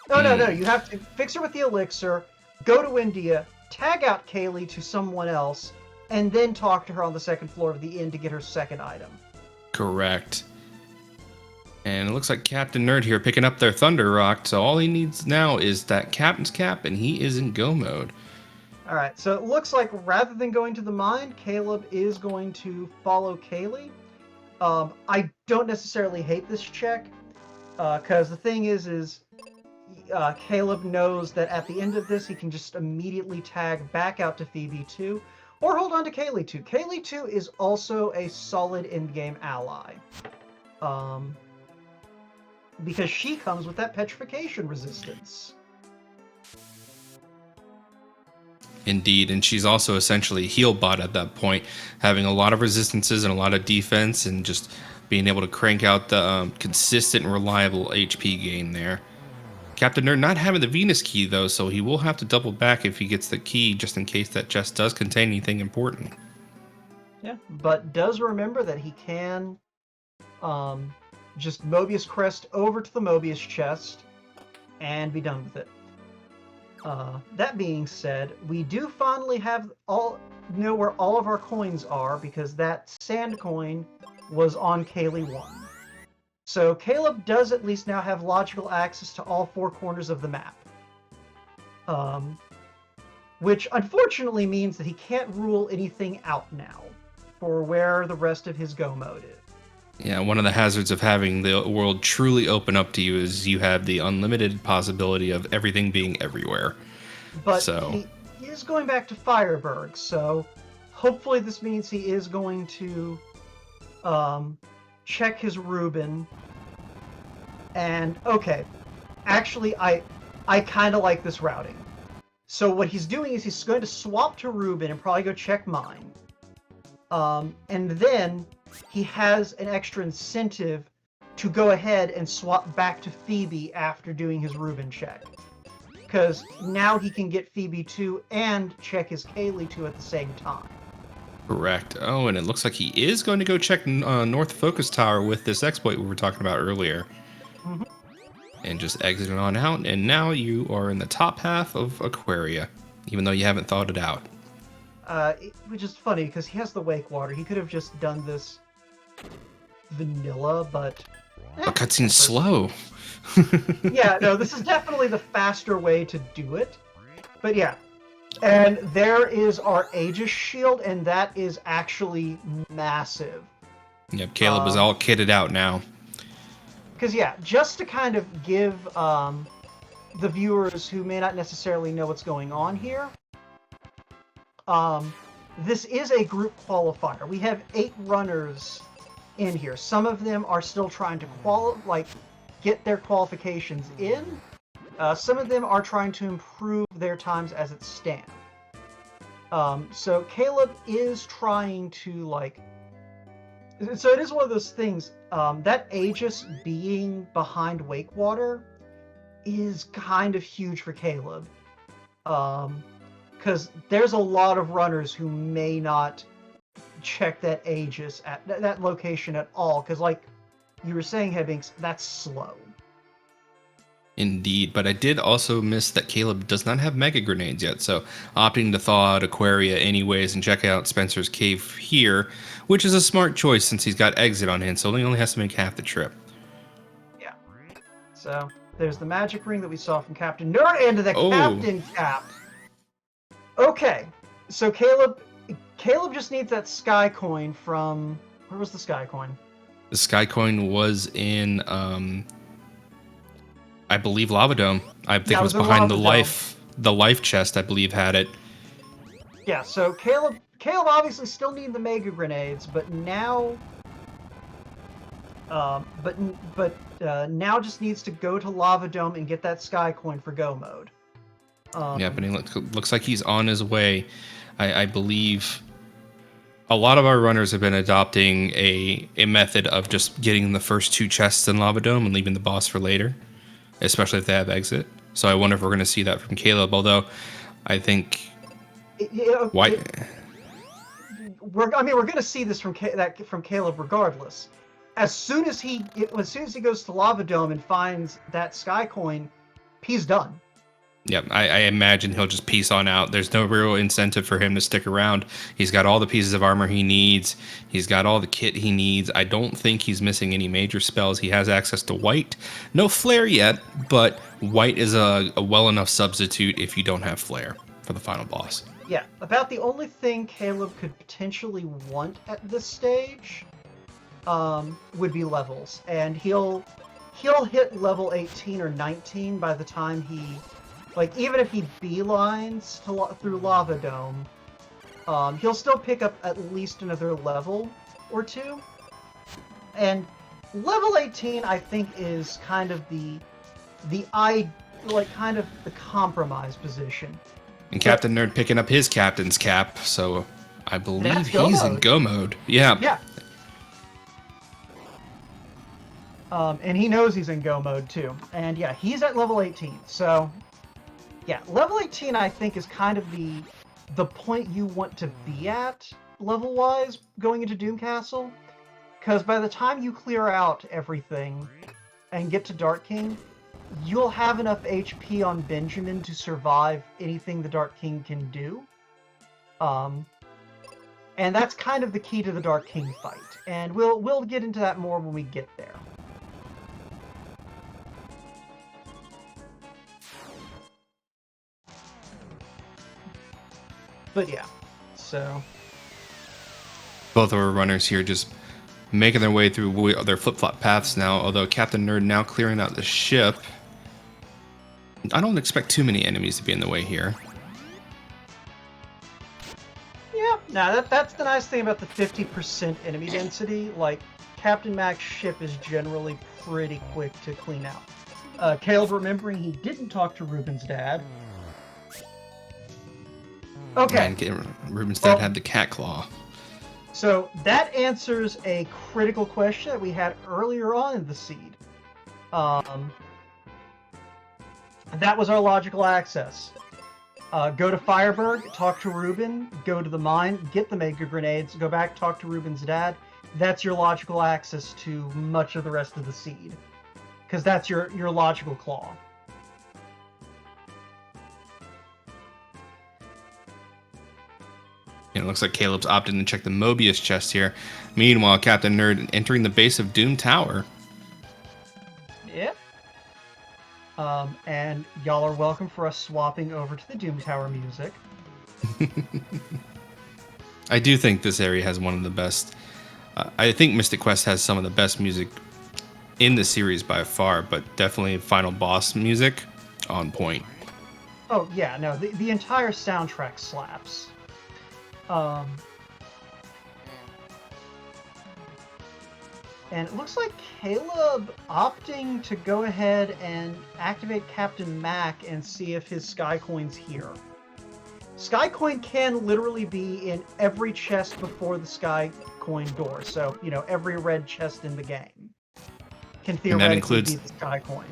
No, you have to fix her with the Elixir, go to India, tag out Kaylee to someone else, and then talk to her on the 2nd floor of the inn to get her second item.
Correct. And it looks like Captain Nerd here picking up their Thunder Rock. So all he needs now is that Captain's Cap, and he is in go mode.
All right, so it looks like rather than going to the mine, Caleb is going to follow Kaylee. I don't necessarily hate this check, because the thing is Caleb knows that at the end of this, he can just immediately tag back out to Phoebe 2, or hold on to Kaylee 2. Kaylee 2 is also a solid in-game ally. Because she comes with that petrification resistance.
Indeed, and she's also essentially a heal bot at that point, having a lot of resistances and a lot of defense, and just being able to crank out the consistent and reliable HP gain there. Captain Nerd not having the Venus key, though, so he will have to double back if he gets the key, just in case that chest does contain anything important.
Yeah, but does remember that he can just Mobius Crest over to the Mobius chest and be done with it. That being said, we do finally know where all of our coins are, because that sand coin was on Kaylee 1. So Caleb does at least now have logical access to all 4 corners of the map. Which unfortunately means that he can't rule anything out now for where the rest of his go mode is.
Yeah, one of the hazards of having the world truly open up to you is you have the unlimited possibility of everything being everywhere.
But he is going back to Fireberg, so hopefully this means he is going to check his Reuben. And, okay, actually, I kind of like this routing. So what he's doing is he's going to swap to Reuben and probably go check mine. And then he has an extra incentive to go ahead and swap back to Phoebe after doing his Reuben check. Because now he can get Phoebe 2 and check his Kaylee 2 at the same time.
Correct. Oh, and it looks like he is going to go check North Focus Tower with this exploit we were talking about earlier.
Mm-hmm.
And just exiting on out, and now you are in the top half of Aquaria, even though you haven't thought it out.
Which is funny, because he has the Wake Water. He could have just done this vanilla, but...
A cutscene's slow.
Yeah, no, this is definitely the faster way to do it. But yeah. And there is our Aegis shield, and that is actually massive.
Yep, Caleb is all kitted out now.
Because, yeah, just to kind of give the viewers who may not necessarily know what's going on here, this is a group qualifier. We have 8 runners in here. Some of them are still trying to get their qualifications in. Some of them are trying to improve their times as it stands. So Caleb is trying to, so it is one of those things, that Aegis being behind Wakewater is kind of huge for Caleb. Because there's a lot of runners who may not check that Aegis at that location at all, because like you were saying, Hebbings, that's slow.
Indeed, but I did also miss that Caleb does not have mega grenades yet, so opting to thaw out Aquaria anyways and check out Spencer's cave here, which is a smart choice since he's got exit on hand, so he only has to make half the trip.
Yeah. So there's the magic ring that we saw from Captain Nerd and the Captain Cap. Okay, so Caleb just needs that sky coin from... Where was the sky coin?
The sky coin was in, I believe, Lava Dome. I think it was behind the life chest, I believe, had it.
Yeah, so Caleb obviously still needs the mega grenades, but now... now just needs to go to Lava Dome and get that sky coin for go mode.
Yeah, but it looks like he's on his way. I believe a lot of our runners have been adopting a method of just getting the first 2 chests in Lava Dome and leaving the boss for later, especially if they have exit. So I wonder if we're going to see that from Caleb, although I think...
We're going to see this from Caleb regardless. As soon as he goes to Lava Dome and finds that sky coin, he's done.
Yep, I imagine he'll just peace on out. There's no real incentive for him to stick around. He's got all the pieces of armor he needs. He's got all the kit he needs. I don't think he's missing any major spells. He has access to white. No flare yet, but white is a well enough substitute if you don't have flare for the final boss.
Yeah, about the only thing Caleb could potentially want at this stage would be levels. And he'll hit level 18 or 19 by the time he... Like, even if he beelines through Lava Dome, he'll still pick up at least another level or two. And level 18, I think, is kind of the compromise position.
And Captain Nerd picking up his captain's cap, so I believe
he's
in go mode. Yeah.
Yeah. And he knows he's in go mode, too. And yeah, he's at level 18, so... Yeah, level 18, I think, is kind of the point you want to be at, level-wise, going into Doom Castle. Because by the time you clear out everything and get to Dark King, you'll have enough HP on Benjamin to survive anything the Dark King can do. And that's kind of the key to the Dark King fight. And we'll get into that more when we get there. But yeah, so...
Both of our runners here just making their way through their flip-flop paths now, although Captain Nerd now clearing out the ship. I don't expect too many enemies to be in the way here.
Yeah, no, that's the nice thing about the 50% enemy density. Like, Captain Mac's ship is generally pretty quick to clean out. Caleb remembering he didn't talk to Ruben's dad. Okay.
And Ruben's dad had the cat claw.
So that answers a critical question that we had earlier on in the seed. That was our logical access. Go to Fireberg, talk to Ruben, go to the mine, get the Mega Grenades, go back, talk to Ruben's dad. That's your logical access to much of the rest of the seed. Because that's your logical claw.
It looks like Caleb's opted to check the Mobius chest here. Meanwhile, Captain Nerd entering the base of Doom Tower.
Yep. And y'all are welcome for us swapping over to the Doom Tower music.
I do think this area has one of the best. I think Mystic Quest has some of the best music in the series by far, but definitely final boss music on point.
Oh, yeah, no, the entire soundtrack slaps. And it looks like Caleb opting to go ahead and activate Captain Mac and see if his Sky Coin's here. Sky Coin can literally be in every chest before the Sky Coin door, so, you know, every red chest in the game can theoretically be the Sky Coin.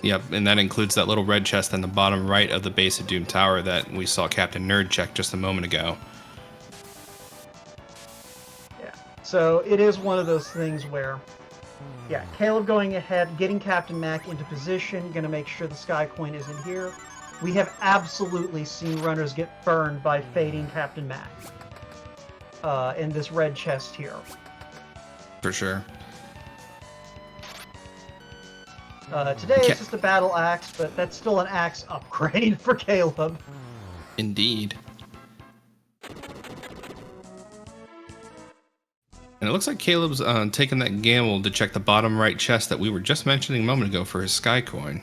Yep, and that includes that little red chest in the bottom right of the base of Doom Tower that we saw Captain Nerd check just a moment ago.
So it is one of those things where, yeah, Caleb going ahead, getting Captain Mac into position, going to make sure the Sky Coin isn't here. We have absolutely seen runners get burned by fading Captain Mac in this red chest here.
For sure.
Today it's just a battle axe, but that's still an axe upgrade for Caleb.
Indeed. And it looks like Caleb's taking that gamble to check the bottom right chest that we were just mentioning a moment ago for his Sky Coin.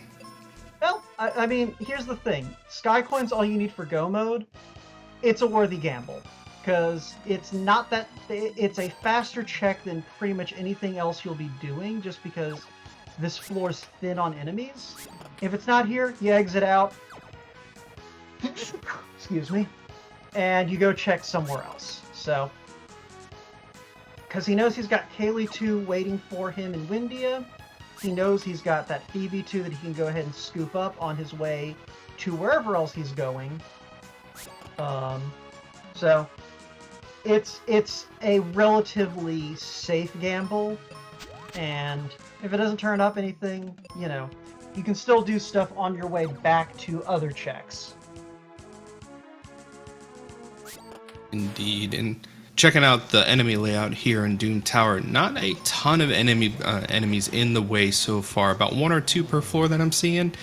Well, I mean, here's the thing. Sky Coin's all you need for Go mode. It's a worthy gamble. Because it's not that... It's a faster check than pretty much anything else you'll be doing, just because this floor's thin on enemies. If it's not here, you exit out. Excuse me. And you go check somewhere else. So... Because he knows he's got Kaylee 2 waiting for him in Windia. He knows he's got that Phoebe 2 that he can go ahead and scoop up on his way to wherever else he's going. So it's a relatively safe gamble, and if it doesn't turn up anything, you know, you can still do stuff on your way back to other checks.
Indeed, and checking out the enemy layout here in Doom Tower, not a ton of enemies in the way so far, about 1 or 2 per floor that I'm seeing.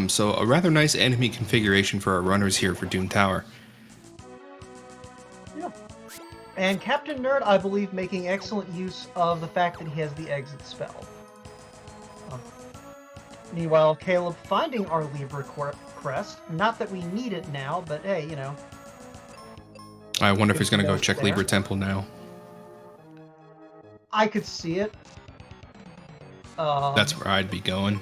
So a rather nice enemy configuration for our runners here for Doom Tower.
Yeah. And Captain Nerd, I believe, making excellent use of the fact that he has the exit spell. Meanwhile, Caleb finding our Libra crest. Not that we need it now, but hey, you know.
I wonder if he's going to go check Libra Temple now.
I could see it.
That's where I'd be going.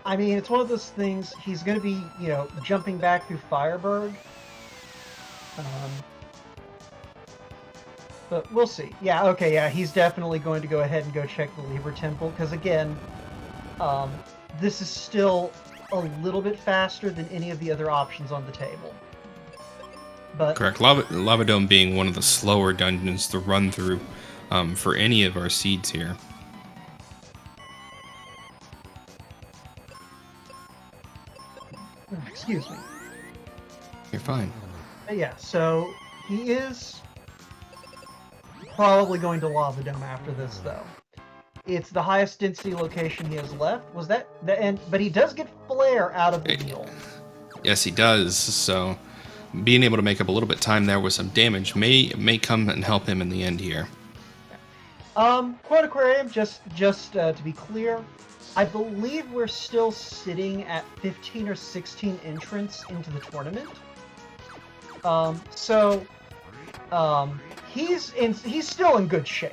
I mean, it's one of those things, he's going to be, you know, jumping back through Fireberg. But we'll see. Yeah, okay, yeah, he's definitely going to go ahead and go check the Libra Temple, because again, this is still a little bit faster than any of the other options on the table. But
correct. Lava Dome being one of the slower dungeons to run through for any of our seeds here.
Excuse me.
You're fine.
Yeah, so he is probably going to Lava Dome after this, though. It's the highest density location he has left. Was that the end? But he does get flare out of the deal.
Yes, he does. So being able to make up a little bit of time there with some damage may come and help him in the end here.
Quote Aquarium, just to be clear, I believe we're still sitting at 15 or 16 entrants into the tournament. He's still in good shape.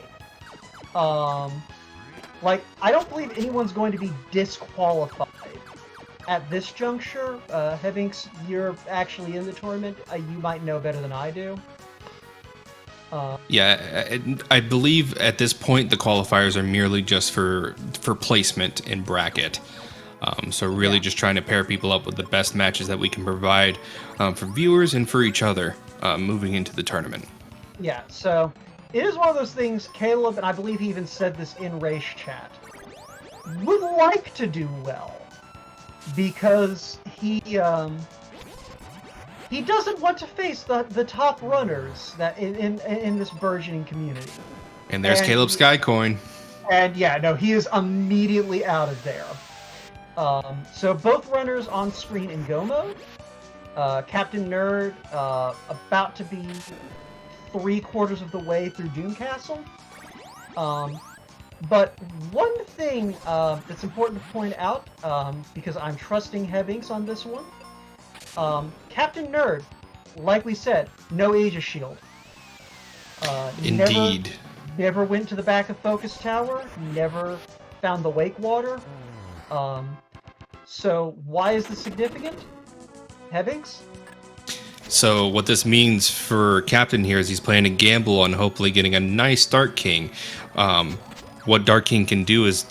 Like, I don't believe anyone's going to be disqualified at this juncture. Hevinks, you're actually in the tournament. You might know better than I do.
Yeah, I believe at this point the qualifiers are merely just for placement in bracket. So really just trying to pair people up with the best matches that we can provide for viewers and for each other moving into the tournament.
Yeah, so it is one of those things, Caleb, and I believe he even said this in Race Chat, would like to do well because he doesn't want to face the top runners that in this burgeoning community.
And there's Caleb Skycoin.
And yeah, no, he is immediately out of there. So both runners on screen in Go mode. Captain Nerd about to be 3/4 of the way through Doom Castle. But one thing that's important to point out, because I'm trusting Hevinks on this one, Captain Nerd, like we said, no Aegis Shield.
Indeed.
Never went to the back of Focus Tower, never found the Wake Water. So why is this significant? Hevinks?
So what this means for Captain here is he's playing a gamble on hopefully getting a nice Dark King. What Dark King can do is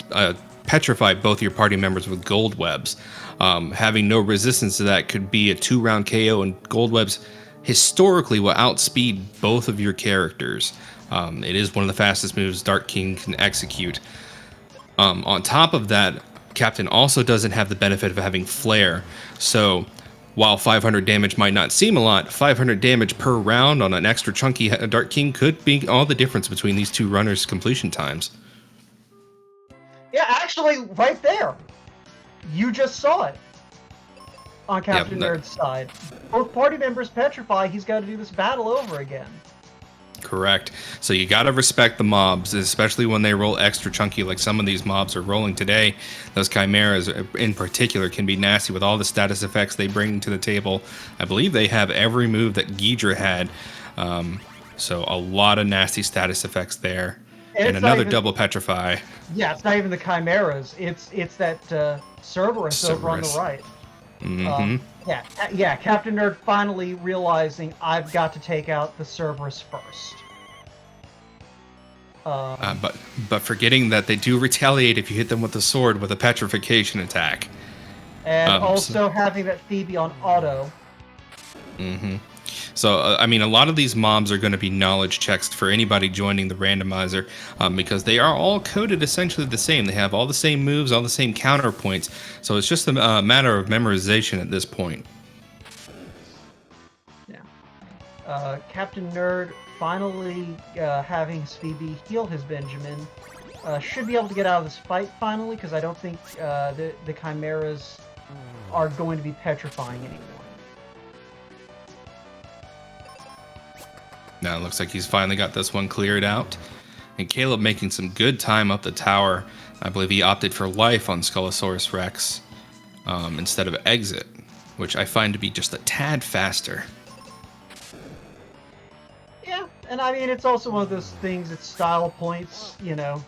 petrify both your party members with gold webs. Having no resistance to that could be a 2-round KO, and gold webs historically will outspeed both of your characters. It is one of the fastest moves Dark King can execute. On top of that, Captain also doesn't have the benefit of having flare. So while 500 damage might not seem a lot, 500 damage per round on an extra chunky Dark King could be all the difference between these two runners' completion times.
Yeah, actually, right there. You just saw it on Captain Nerd's side. Both party members petrify, he's got to do this battle over again.
Correct. So you got to respect the mobs, especially when they roll extra chunky like some of these mobs are rolling today. Those chimeras in particular can be nasty with all the status effects they bring to the table. I believe they have every move that Ghidra had. So a lot of nasty status effects there. And another double petrify.
Yeah, it's not even the chimeras. It's that Cerberus over on the right.
Mm-hmm.
Yeah, Captain Nerd finally realizing I've got to take out the Cerberus first.
But forgetting that they do retaliate if you hit them with the sword with a petrification attack.
And also having that Phoebe on auto.
Mm-hmm. So, I mean, a lot of these mobs are going to be knowledge checks for anybody joining the randomizer because they are all coded essentially the same. They have all the same moves, all the same counterpoints. So it's just a matter of memorization at this point.
Yeah. Captain Nerd finally having Phoebe heal his Benjamin should be able to get out of this fight finally, because I don't think the Chimeras are going to be petrifying anymore.
Now it looks like he's finally got this one cleared out. And Caleb making some good time up the tower. I believe he opted for life on Skullosaurus Rex instead of exit, which I find to be just a tad faster.
Yeah, and I mean, it's also one of those things, it's style points, you know.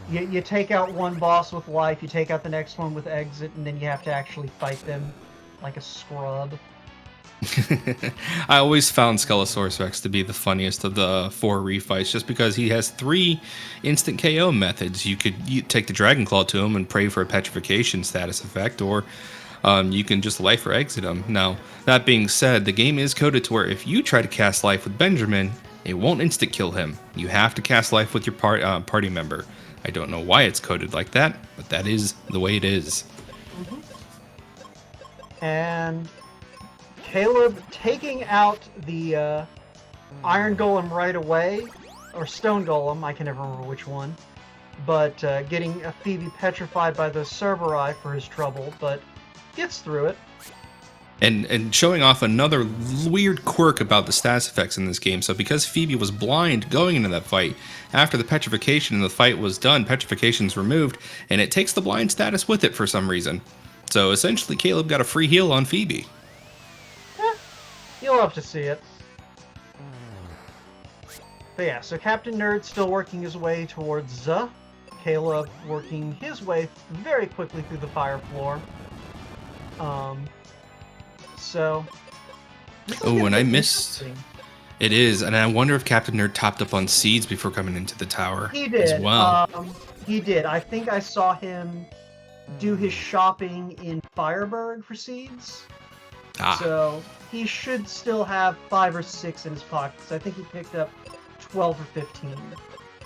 You take out one boss with life, you take out the next one with exit, and then you have to actually fight them like a scrub.
I always found Skullosaurus Rex to be the funniest of the 4 refights, just because he has 3 instant KO methods. You could take the Dragon Claw to him and pray for a petrification status effect, or you can just life or exit him. Now, that being said, the game is coded to where if you try to cast life with Benjamin, it won't instant kill him. You have to cast life with your party member. I don't know why it's coded like that, but that is the way it is.
Mm-hmm. And Caleb taking out the Iron Golem right away, or Stone Golem, I can never remember which one, but getting Phoebe petrified by the Cerberus for his trouble, but gets through it.
And showing off another weird quirk about the status effects in this game. So because Phoebe was blind going into that fight, after the petrification and the fight was done, petrification's removed, and it takes the blind status with it for some reason. So essentially, Caleb got a free heal on Phoebe.
You'll have to see it. But yeah, so Captain Nerd still working his way towards Zuh. Caleb working his way very quickly through the fire floor. So...
Oh, and I missed... It is, and I wonder if Captain Nerd topped up on seeds before coming into the tower.
He did.
As well.
He did. I think I saw him do his shopping in Fireburg for seeds. So he should still have 5 or 6 in his pockets. I think he picked up 12 or 15.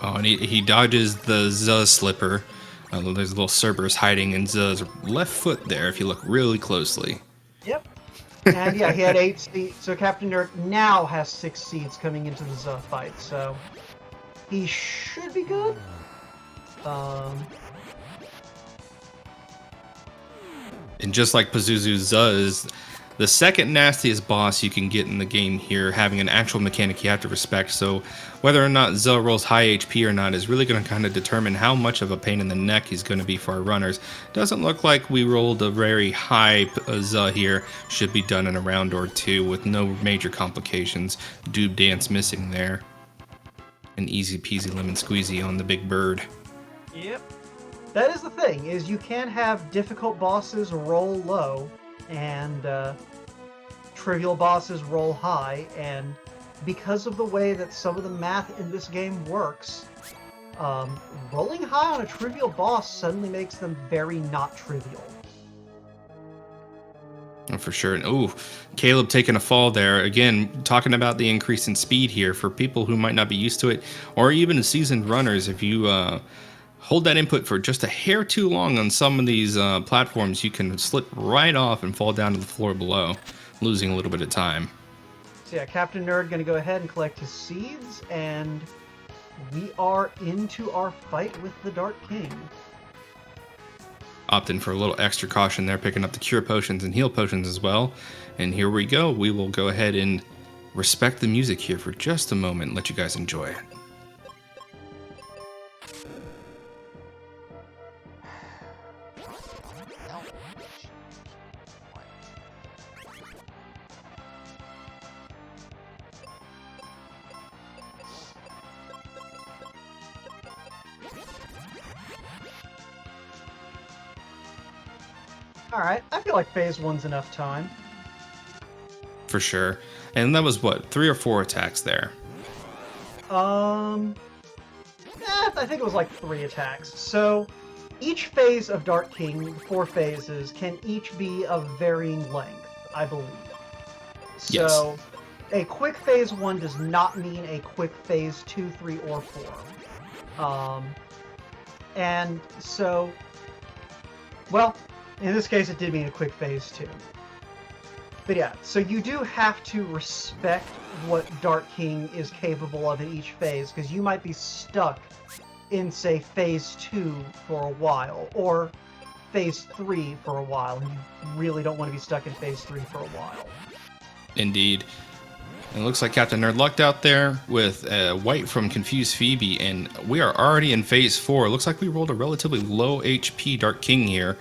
Oh, and he dodges the Zuh slipper. There's a little Cerberus hiding in Zuh's left foot there if you look really closely.
Yep. And yeah, he had 8 seeds. So Captain Nerd now has 6 seeds coming into the Zuh fight. So he should be good.
And just like Pazuzu, Zuh is the second nastiest boss you can get in the game here, having an actual mechanic you have to respect. So whether or not Zuh rolls high HP or not is really going to kind of determine how much of a pain in the neck he's going to be for our runners. Doesn't look like we rolled a very high Zuh here. Should be done in a round or 2 with no major complications. Doob dance missing there. An easy peasy lemon squeezy on the big bird.
Yep. That is the thing, is you can have difficult bosses roll low, and trivial bosses roll high, and because of the way that some of the math in this game works, rolling high on a trivial boss suddenly makes them very not trivial.
Oh, for sure. And oh, Caleb taking a fall there. Again, talking about the increase in speed here for people who might not be used to it, or even seasoned runners. If you hold that input for just a hair too long on some of these platforms, you can slip right off and fall down to the floor below, losing a little bit of time.
So yeah, Captain Nerd going to go ahead and collect his seeds, and we are into our fight with the Dark King.
Opting for a little extra caution there, picking up the cure potions and heal potions as well. And here we go. We will go ahead and respect the music here for just a moment and let you guys enjoy it.
Alright, I feel like phase 1's enough time.
For sure. And that was what, 3 or 4 attacks there?
I think it was like 3 attacks. So, each phase of Dark King, 4 phases, can each be of varying length, I believe. So, a quick phase 1 does not mean a quick phase 2, 3, or 4. And so, well, in this case, it did mean a quick phase 2. But yeah, so you do have to respect what Dark King is capable of in each phase, because you might be stuck in, say, phase 2 for a while, or phase 3 for a while, and you really don't want to be stuck in phase 3 for a while.
Indeed. And it looks like Captain Nerd lucked out there with White from Confused Phoebe, and we are already in phase 4. It looks like we rolled a relatively low HP Dark King here.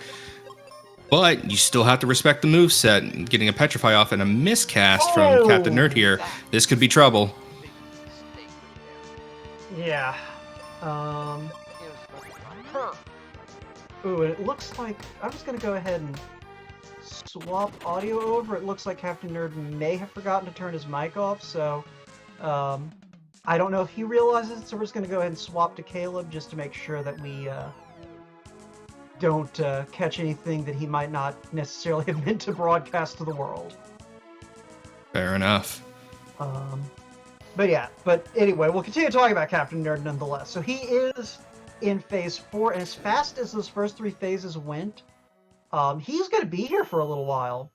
But you still have to respect the moveset. Getting a Petrify off and a miscast from Captain Nerd here. This could be trouble.
Yeah. Ooh, it looks like... I'm just going to go ahead and swap audio over. It looks like Captain Nerd may have forgotten to turn his mic off, so... I don't know if he realizes it, so we're just going to go ahead and swap to Caleb just to make sure that we... don't catch anything that he might not necessarily have meant to broadcast to the world.
Fair enough.
But yeah, but anyway, we'll continue talking about Captain Nerd nonetheless. So he is in phase 4, and as fast as those first 3 phases went, he's going to be here for a little while.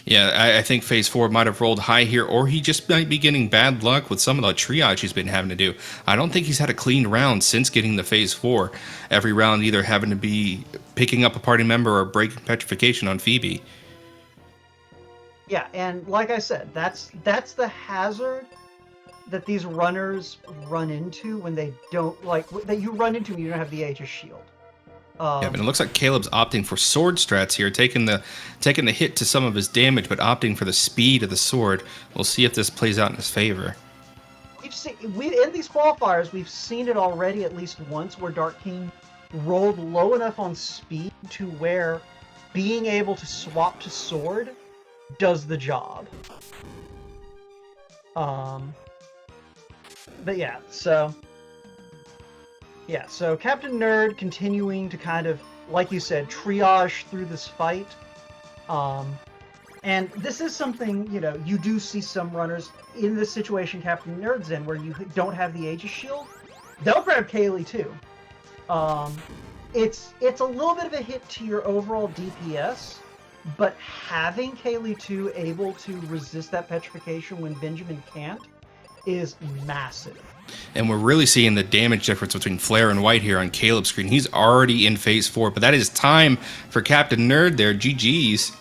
Yeah, I think phase 4 might have rolled high here, or he just might be getting bad luck with some of the triage he's been having to do. I don't think he's had a clean round since getting to phase 4. Every round either having to be picking up a party member or breaking petrification on Phoebe.
Yeah, and like I said, that's the hazard that these runners run into when they don't, like, that you run into when you don't have the Aegis Shield.
Yeah, but it looks like Caleb's opting for sword strats here, taking the hit to some of his damage, but opting for the speed of the sword. We'll see if this plays out in his favor.
In these qualifiers, we've seen it already at least once, where Dark King rolled low enough on speed to where being able to swap to sword does the job. But yeah, so Captain Nerd continuing to kind of, like you said, triage through this fight. And this is something, you know, you do see some runners in this situation Captain Nerd's in, where you don't have the Aegis Shield. They'll grab Kaylee too. It's a little bit of a hit to your overall DPS, but having Kaylee 2 able to resist that petrification when Benjamin can't is massive.
And we're really seeing the damage difference between Flare and White here on Caleb's screen. He's already in phase 4, but that is time for Captain Nerd there. GG's.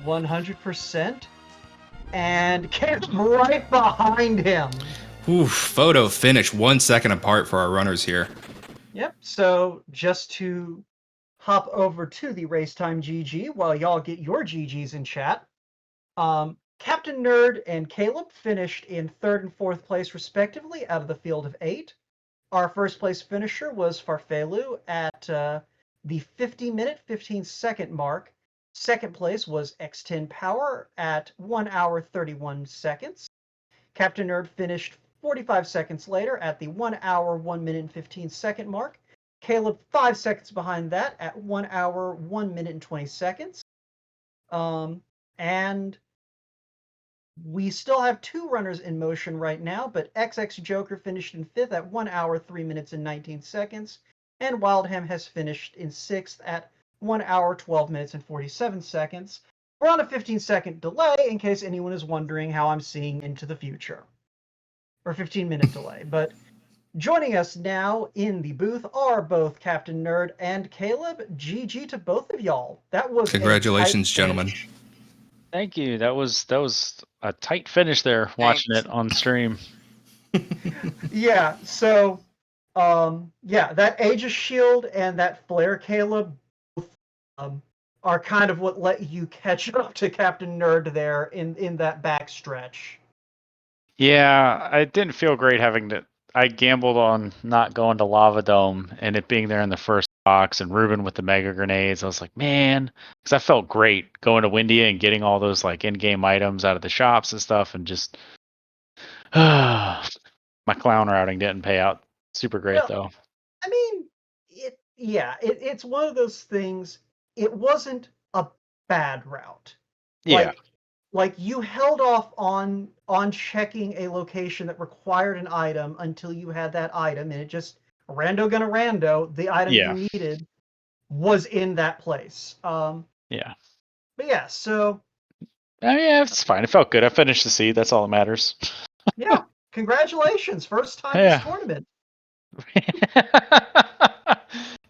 100%. And Caleb right behind him.
Oof, photo finish 1 second apart for our runners here.
Yep, so just to hop over to the Race Time GG while y'all get your GGs in chat. Captain Nerd and Caleb finished in 3rd and 4th place respectively out of the field of 8. Our first place finisher was Farfelu at the 50-minute, 15-second mark. Second place was X10 Power at 1 hour 31 seconds. Captain Nerd finished 45 seconds later at the 1 hour 1 minute and 15-second mark. Caleb 5 seconds behind that at 1 hour 1 minute and 20 seconds. And we still have 2 runners in motion right now, but XX Joker finished in 5th at 1 hour 3 minutes and 19 seconds, and Wildham has finished in 6th at 1 hour 12 minutes and 47 seconds. We're on a 15-second delay in case anyone is wondering how I'm seeing into the future. Or 15-minute delay. But joining us now in the booth are both Captain Nerd and Caleb. GG to both of y'all. That was
congratulations, gentlemen.
Thank you. That was a tight finish there. Watching it on stream.
Yeah. So, that Aegis Shield and that Flare, Caleb, both are kind of what let you catch up to Captain Nerd there in that backstretch.
Yeah, it didn't feel great having to. I gambled on not going to Lava Dome and it being there in the first box, and Ruben with the mega grenades. I was like, man, because I felt great going to Windia and getting all those like in-game items out of the shops and stuff, and just my clown routing didn't pay out super great though.
I mean, it's one of those things. It wasn't a bad route.
Yeah.
like you held off on checking a location that required an item until you had that item, and it just rando gonna rando the item
Yeah.
you needed was in that place.
Yeah.
But yeah, so
Yeah, it's fine. It felt good. I finished the seed. That's all that matters.
yeah, congratulations, first time this
Yeah.
tournament.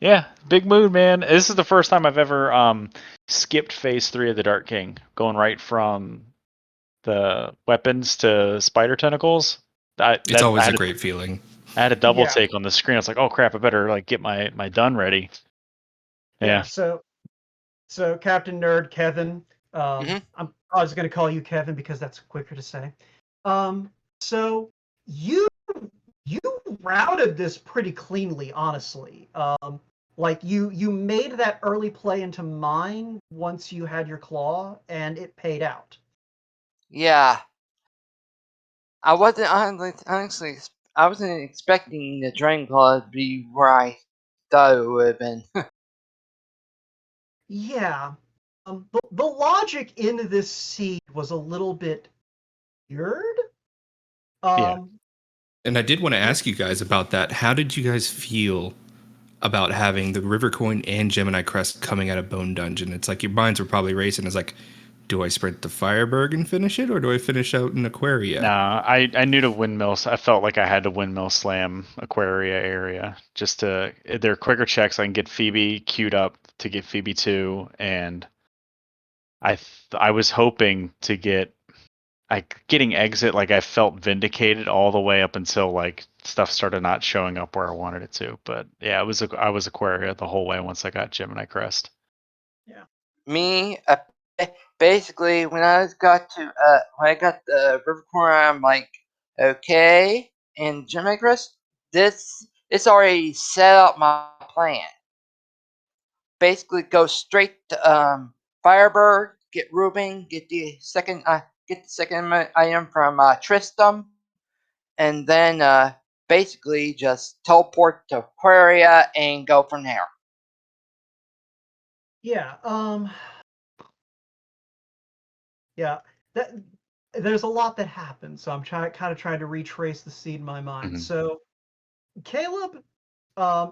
Yeah, big mood, man. This is the first time I've ever skipped phase 3 of the Dark King, going right from the weapons to spider tentacles.
It's always a great feeling.
I had a double
Yeah.
take on the screen. I was like, oh crap, I better like get my done ready.
Yeah,
Yeah.
so Captain Nerd Kevin,
Mhm.
I was going to call you Kevin because that's quicker to say. So you routed this pretty cleanly, honestly. Like you made that early play into mine once you had your claw, and it paid out.
Yeah. I wasn't honestly. I wasn't expecting the Dragon Claw to be where I thought it would have been.
Yeah. The logic in this seed was a little bit weird.
Yeah.
And I did want to ask you guys about that. How did you guys feel about having the River Coin and Gemini Crest coming out of Bone Dungeon? It's like your minds were probably racing. It's like, do I sprint to Fireberg and finish it, or do I finish out in Aquaria?
Nah, I knew to windmills. I felt like I had to windmill slam Aquaria area just to. They're quicker checks. I can get Phoebe queued up to get Phoebe 2, and I was hoping to get getting exit. Like I felt vindicated all the way up until like stuff started not showing up where I wanted it to. But yeah, I was Aquaria the whole way once I got Gemini Crest.
Me, basically, when I got the River Corner, I'm like, okay. And Gemini Crest, it's already set up my plan. Basically, go straight to Firebird, get Ruben, get the second item from Tristram, and then basically just teleport to Aquaria and go from there.
Yeah. Yeah. That there's a lot that happened, so I'm kind of trying to retrace the seed in my mind.
Mhm.
So, Caleb,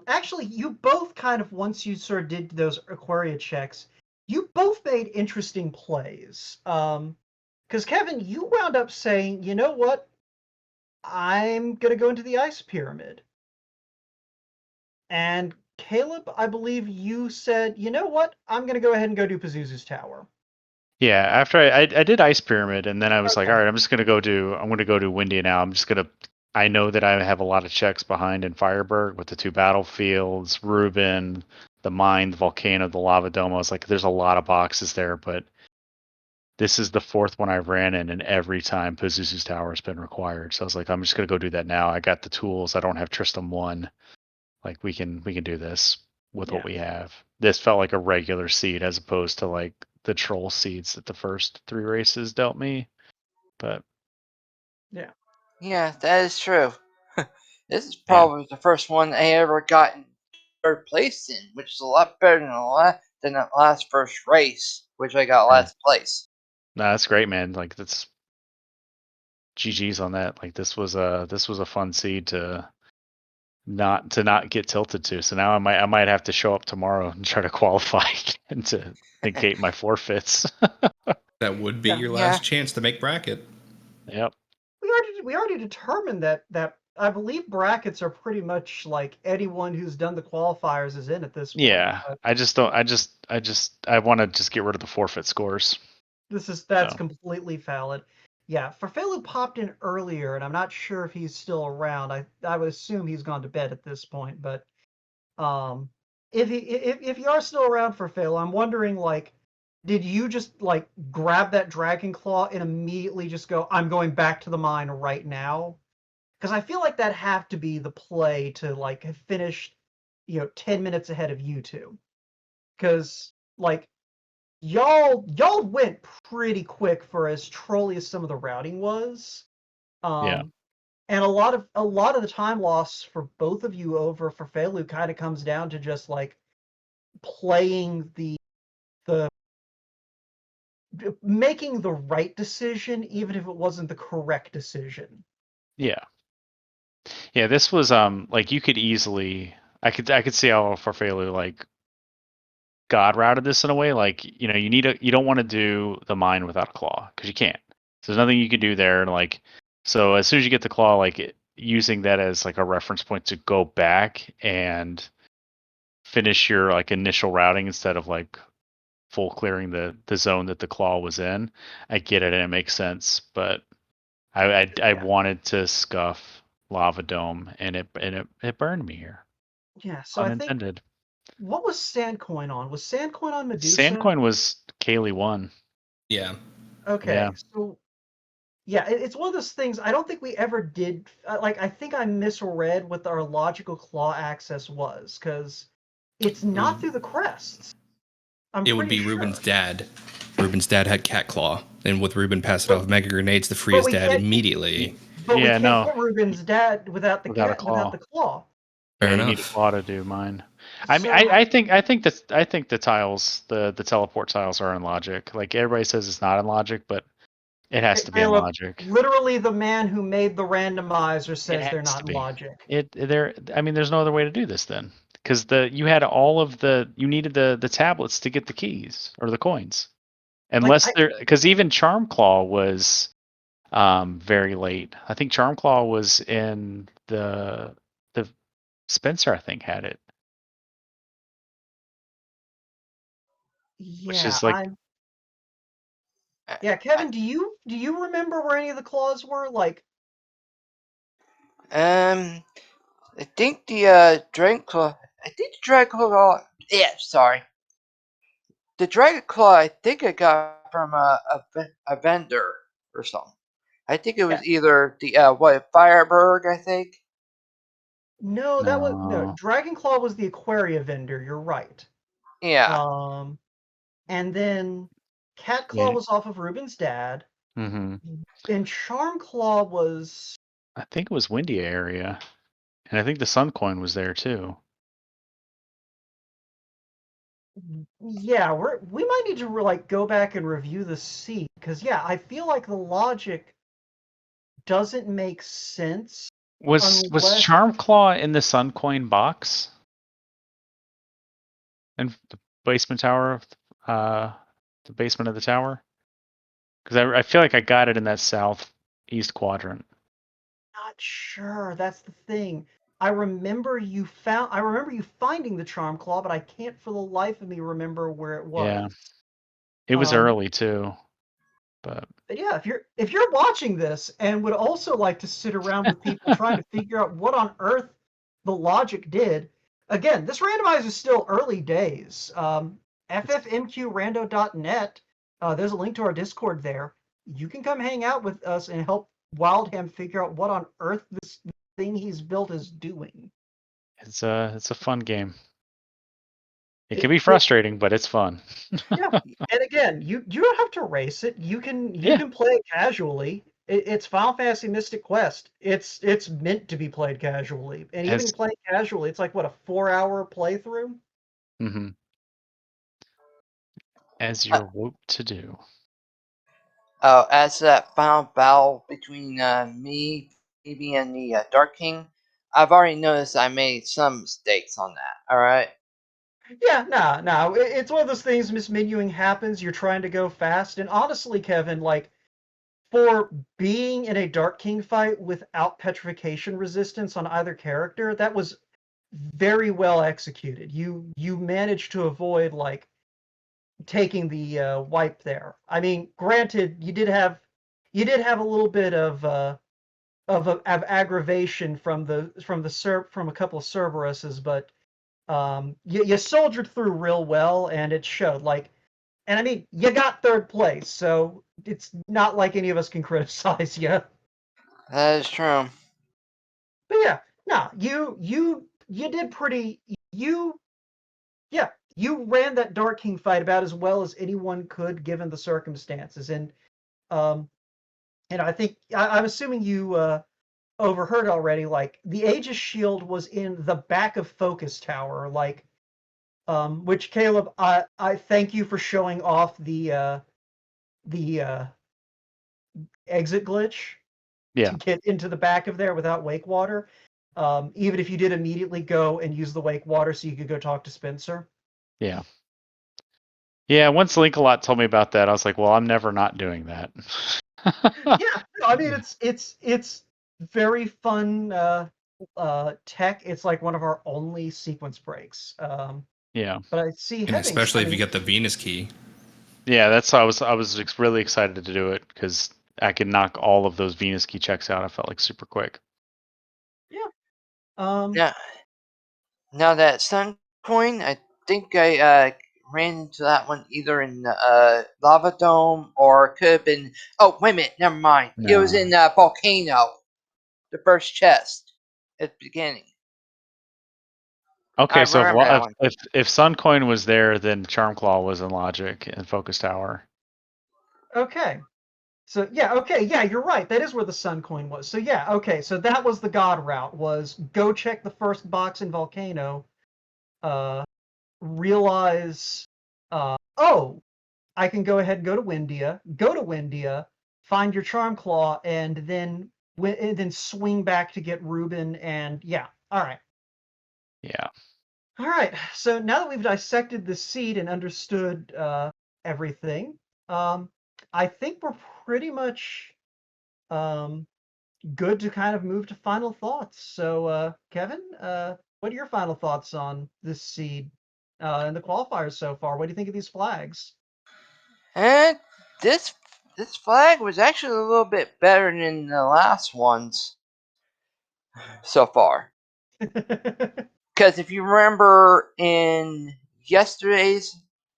actually, you both kind of once you sort of did those Aquaria checks, you both made interesting plays. Because Kevin, you wound up saying, you know what, I'm gonna go into the ice pyramid. And Caleb, I believe you said, you know what, I'm gonna go ahead and go do Pazuzu's tower.
Yeah, after I did Ice Pyramid, and then I was like,
Okay.
all right, I'm going to go do Windy now. I know that I have a lot of checks behind in Fireberg with the 2 battlefields, Ruben, the mine, the volcano, the lava dome. I was like, there's a lot of boxes there, but this is the 4th one I've ran in, and every time Pazuzu's tower has been required. So I was like, I'm just going to go do that now. I got the tools. I don't have Tristram 1. Like we can do this with what we have. This felt like a regular seed as opposed to like the troll seeds that the first 3 races dealt me. But
Yeah, that is true. This is probably the first one I ever gotten third place in, which is a lot better than that last first race, which I got last place.
nah, that's great, man. Like that's GG's on that. Like this was a fun seed to not get tilted to. So now I might have to show up tomorrow and try to qualify and to negate my forfeits.
That would be your
Yeah.
last chance to make bracket.
Yep.
We already determined that I believe brackets are pretty much like anyone who's done the qualifiers is in at this point.
Yeah.
But
I want to just get rid of the forfeit scores.
that's completely valid. Yeah, Farfelu popped in earlier, and I'm not sure if he's still around. I would assume he's gone to bed at this point. But if you are still around, Farfelu, I'm wondering like, did you just like grab that dragon claw and immediately just go, I'm going back to the mine right now? Because I feel like that have to be the play to like have finished, 10 minutes ahead of you two. Because like y'all went pretty quick for as trolly as some of the routing was. And a lot of the time loss for both of you over for Felu kind of comes down to just like playing the making the right decision, even if it wasn't the correct decision.
Yeah. Yeah, this was like you could easily I could see how Farfelu like God routed this in a way. Like, you know, you don't want to do the mine without a claw, because you can't. So there's nothing you can do there. Like, so as soon as you get the claw, like using that as like a reference point to go back and finish your like initial routing instead of like full clearing the zone that the claw was in. I get it and it makes sense, but I
Yeah.
wanted to scuff Lava Dome, and it burned me here.
Yeah, so I think,
Unintended.
what was Sandcoin on? Was Sandcoin on Medusa?
Sandcoin was Kaylee 1.
Yeah.
Okay,
Yeah.
so yeah, it's one of those things. I don't think we ever did. Like, I think I misread what our logical claw access was, because it's not through the crests. I'm
It would
pretty
be
sure.
Ruben's dad. Ruben's dad had Cat Claw, and with Ruben passing off mega grenades to free
But
his
we
dad
can't-
immediately.
But we
Yeah,
can't
no.
get Ruben's dad without the
Without a
without the claw.
Fair
Yeah, you
enough.
need a claw to do mine. I mean,
So-
I think the tiles, the teleport tiles are in logic. Like everybody says it's not in logic, but it has to be in
Caleb,
logic.
literally, the man who made the randomizer
It
says they're
has
not
to
in
be.
logic.
I mean, there's no other way to do this then, because you had you needed the tablets to get the keys or the coins, unless because even Charm Claw was very late. I think Charm Claw was in the Spencer, I think, had it. Which
Yeah,
is like
yeah, Kevin, do you remember where any of the claws were? Like,
I think the Dragon Claw. I think the Dragon Claw. Yeah, sorry. The Dragon Claw. I think I got from a vendor or something. I think it was either the Fireberg. I think.
no, that was no.
no.
Dragonclaw was the Aquaria vendor. You're right.
Yeah.
And then Catclaw
Yeah.
was off of Ruben's dad,
Mm-hmm.
and Charmclaw was.
I think it was Windy area, and I think the Sun Coin was there too.
Yeah, we might need to like go back and review the seat, because yeah, I feel like the logic doesn't make sense.
Was
Unless-
Charm Claw in the Sun Coin box? In the basement tower, the basement of the tower? Because I feel like I got it in that southeast quadrant.
Not sure. That's the thing. I remember you finding the Charm Claw, but I can't for the life of me remember where it was.
Yeah. It was early too, but
yeah, if you're watching this and would also like to sit around with people trying to figure out what on earth the logic did, again, this randomizer is still early days. ffmqrando.net. There's a link to our Discord there. You can come hang out with us and help Wildham figure out what on earth this thing he's built is doing.
it's a fun game. It can be frustrating, but it's fun.
Yeah, and again, you don't have to race it. You can play it casually. It's Final Fantasy Mystic Quest. It's meant to be played casually, and even playing casually, it's like what, a 4-hour playthrough.
Mm-hmm. As you're wont to do.
Oh, as that final battle between me, Phoebe, and the Dark King, I've already noticed I made some mistakes on that. All right.
Yeah, no. It's one of those things. Mismenuing happens. You're trying to go fast, and honestly, Kevin, like, for being in a Dark King fight without petrification resistance on either character, that was very well executed. You managed to avoid like taking the wipe there. I mean, granted, you did have a little bit of aggravation from a couple of Cerberuses, but you soldiered through real well, and it showed. Like, and I mean, you got third place, so it's not like any of us can criticize you.
That is true.
But yeah, no, you did pretty. You ran that Dark King fight about as well as anyone could, given the circumstances, and I think I'm assuming you overheard already. Like, the Aegis shield was in the back of Focus Tower, like, which Caleb, I thank you for showing off the the exit glitch
Yeah.
to get into the back of there without wake water. Even if you did immediately go and use the wake water so you could go talk to Spencer.
Yeah. Yeah, once Link-a-Lot told me about that, I was like, well, I'm never not doing that.
Yeah, no, I mean it's very fun tech. It's like one of our only sequence breaks.
Yeah.
But I see
And
Heavings.
especially
I
if you
mean,
get the Venus key.
Yeah, that's why I was really excited to do it because I could knock all of those Venus key checks out. I felt like super quick.
yeah.
Now that Sun Coin, I think I ran into that one either in Lava Dome or it could have been. Oh, wait a minute, never mind. It was
No.
in Volcano, the first chest at the beginning.
Okay,
I
so
remember that one.
if Suncoin was there, then Charmclaw was in Logic and Focus Tower.
Okay. So yeah, okay, yeah, you're right. That is where the Sun Coin was. So yeah, okay, so that was the God route, was go check the first box in Volcano, realize, oh, I can go ahead and go to Windia, find your Charm Claw, and then swing back to get Ruben, and yeah, all right.
Yeah.
All right, so now that we've dissected the seed and understood everything, I think we're pretty much good to kind of move to final thoughts. So, Kevin, what are your final thoughts on this seed and the qualifiers so far? What do you think of these flags?
And this flag was actually a little bit better than the last ones so far. Because if you remember in yesterday's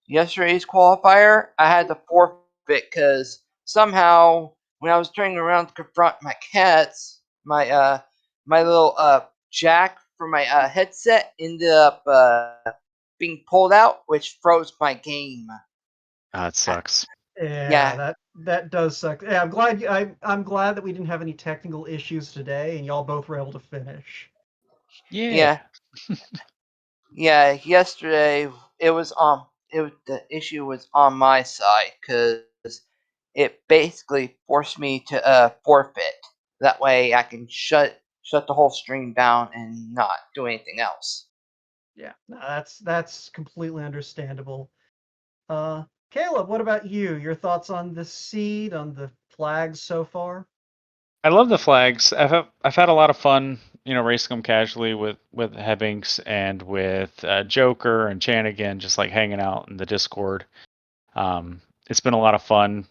qualifier, I had to forfeit because somehow when I was turning around to confront my cats, my my little jack for my headset ended up being pulled out, which froze my game.
That sucks.
Yeah,
Yeah,
that does suck. Yeah, I'm glad that we didn't have any technical issues today, and y'all both were able to finish.
Yeah.
yeah. Yesterday the issue was on my side because it basically forced me to forfeit. That way I can shut the whole stream down and not do anything else.
Yeah, no, that's completely understandable. Caleb, what about you? Your thoughts on the seed, on the flags so far?
I love the flags. I've had a lot of fun, racing them casually with Hebbinks and with Joker and Chanigan, just like hanging out in the Discord. It's been a lot of fun.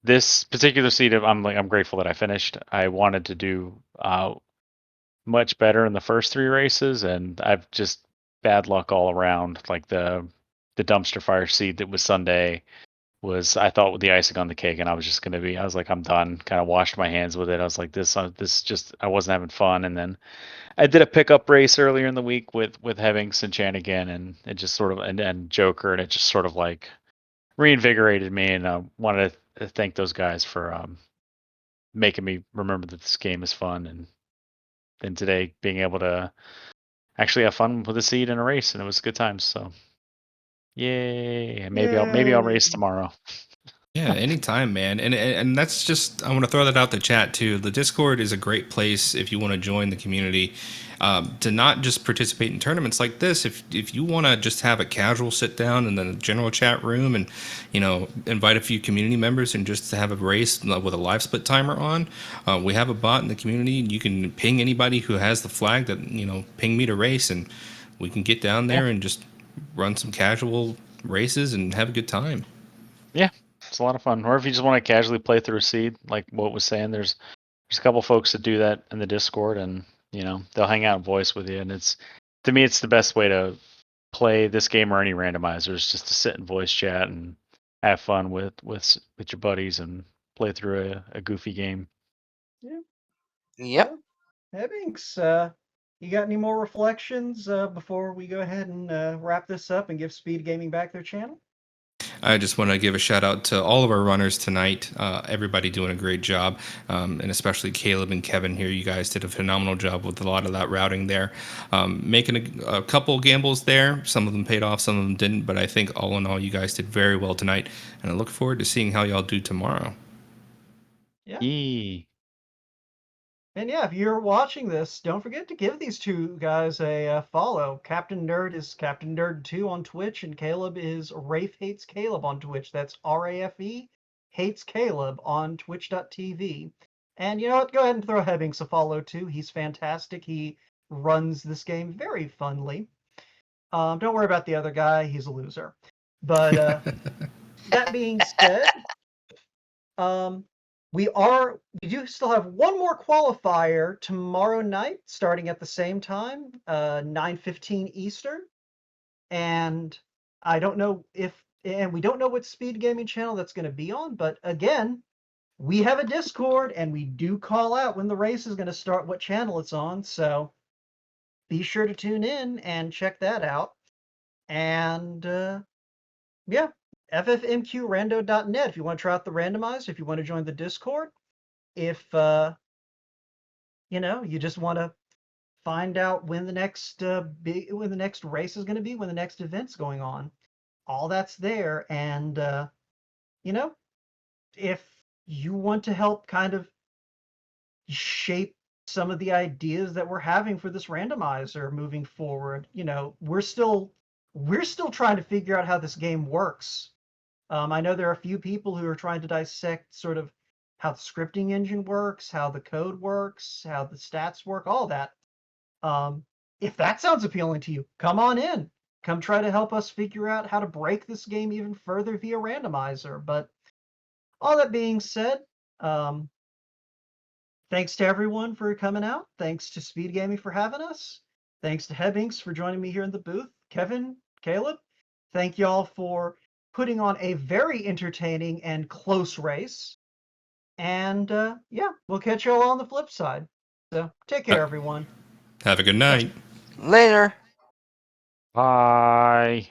This particular seed, I'm grateful that I finished. I wanted to do much better in the first 3 races, and I've just bad luck all around. Like the dumpster fire seed that was Sunday was, I thought, with the icing on the cake, and I was like, I'm done. Kind of washed my hands with it. I was like, this just, I wasn't having fun. And then I did a pickup race earlier in the week with Hebbings and Chanigan, and it just sort of, and Joker, and it just sort of like reinvigorated me, and I wanted to thank those guys for making me remember that this game is fun, and then today being able to actually have fun with a seed in a race, and it was good times. So yay! Maybe I'll race
Yay.
tomorrow.
Yeah, anytime, man. And that's just, I want to throw that out the chat too. The Discord is a great place if you want to join the community, to not just participate in tournaments like this. If you want to just have a casual sit down in the general chat room and, invite a few community members and just to have a race with a live split timer on, we have a bot in the community. You can ping anybody who has the flag that, ping me to race, and we can get down there and just run some casual races and have a good time.
Yeah, it's a lot of fun. Or if you just want to casually play through a seed, like what was saying, there's a couple folks that do that in the Discord, and they'll hang out and voice with you. And to me, it's the best way to play this game or any randomizers, just to sit and voice chat and have fun with your buddies and play through a goofy game.
Yeah.
Yep.
Hebbings, you got any more reflections before we go ahead and wrap this up and give Speed Gaming back their channel?
I just want to give a shout out to all of our runners tonight. Everybody doing a great job, and especially Caleb and Kevin here. You guys did a phenomenal job with a lot of that routing there. Making a couple gambles there. Some of them paid off, some of them didn't. But I think all in all, you guys did very well tonight. And I look forward to seeing how y'all do tomorrow.
Yeah.
Yee.
And yeah, if you're watching this, don't forget to give these two guys a follow. Captain Nerd is Captain Nerd 2 on Twitch, and Caleb is Rafe Hates Caleb on Twitch. That's RAFE Hates Caleb on twitch.tv. And you know what? Go ahead and throw Hebbings a follow too. He's fantastic. He runs this game very funly. Don't worry about the other guy. He's a loser. But that being said, we do still have one more qualifier tomorrow night, starting at the same time, 9:15 Eastern. And I don't know and we don't know what SpeedGaming channel that's going to be on, but again, we have a Discord and we do call out when the race is going to start, what channel it's on. So be sure to tune in and check that out. And yeah, ffmqrando.net if you want to try out the randomizer, if you want to join the Discord, if you just want to find out when the next race is going to be, when the next event's going on. All that's there. And if you want to help kind of shape some of the ideas that we're having for this randomizer moving forward, we're still trying to figure out how this game works. I know there are a few people who are trying to dissect sort of how the scripting engine works, how the code works, how the stats work, all that. If that sounds appealing to you, come on in. Come try to help us figure out how to break this game even further via randomizer. But all that being said, thanks to everyone for coming out. Thanks to SpeedGaming for having us. Thanks to Hebbings for joining me here in the booth. Kevin, Caleb, thank y'all for putting on a very entertaining and close race. And yeah, we'll catch you all on the flip side. So take care, everyone.
Have a good night.
Later.
Bye.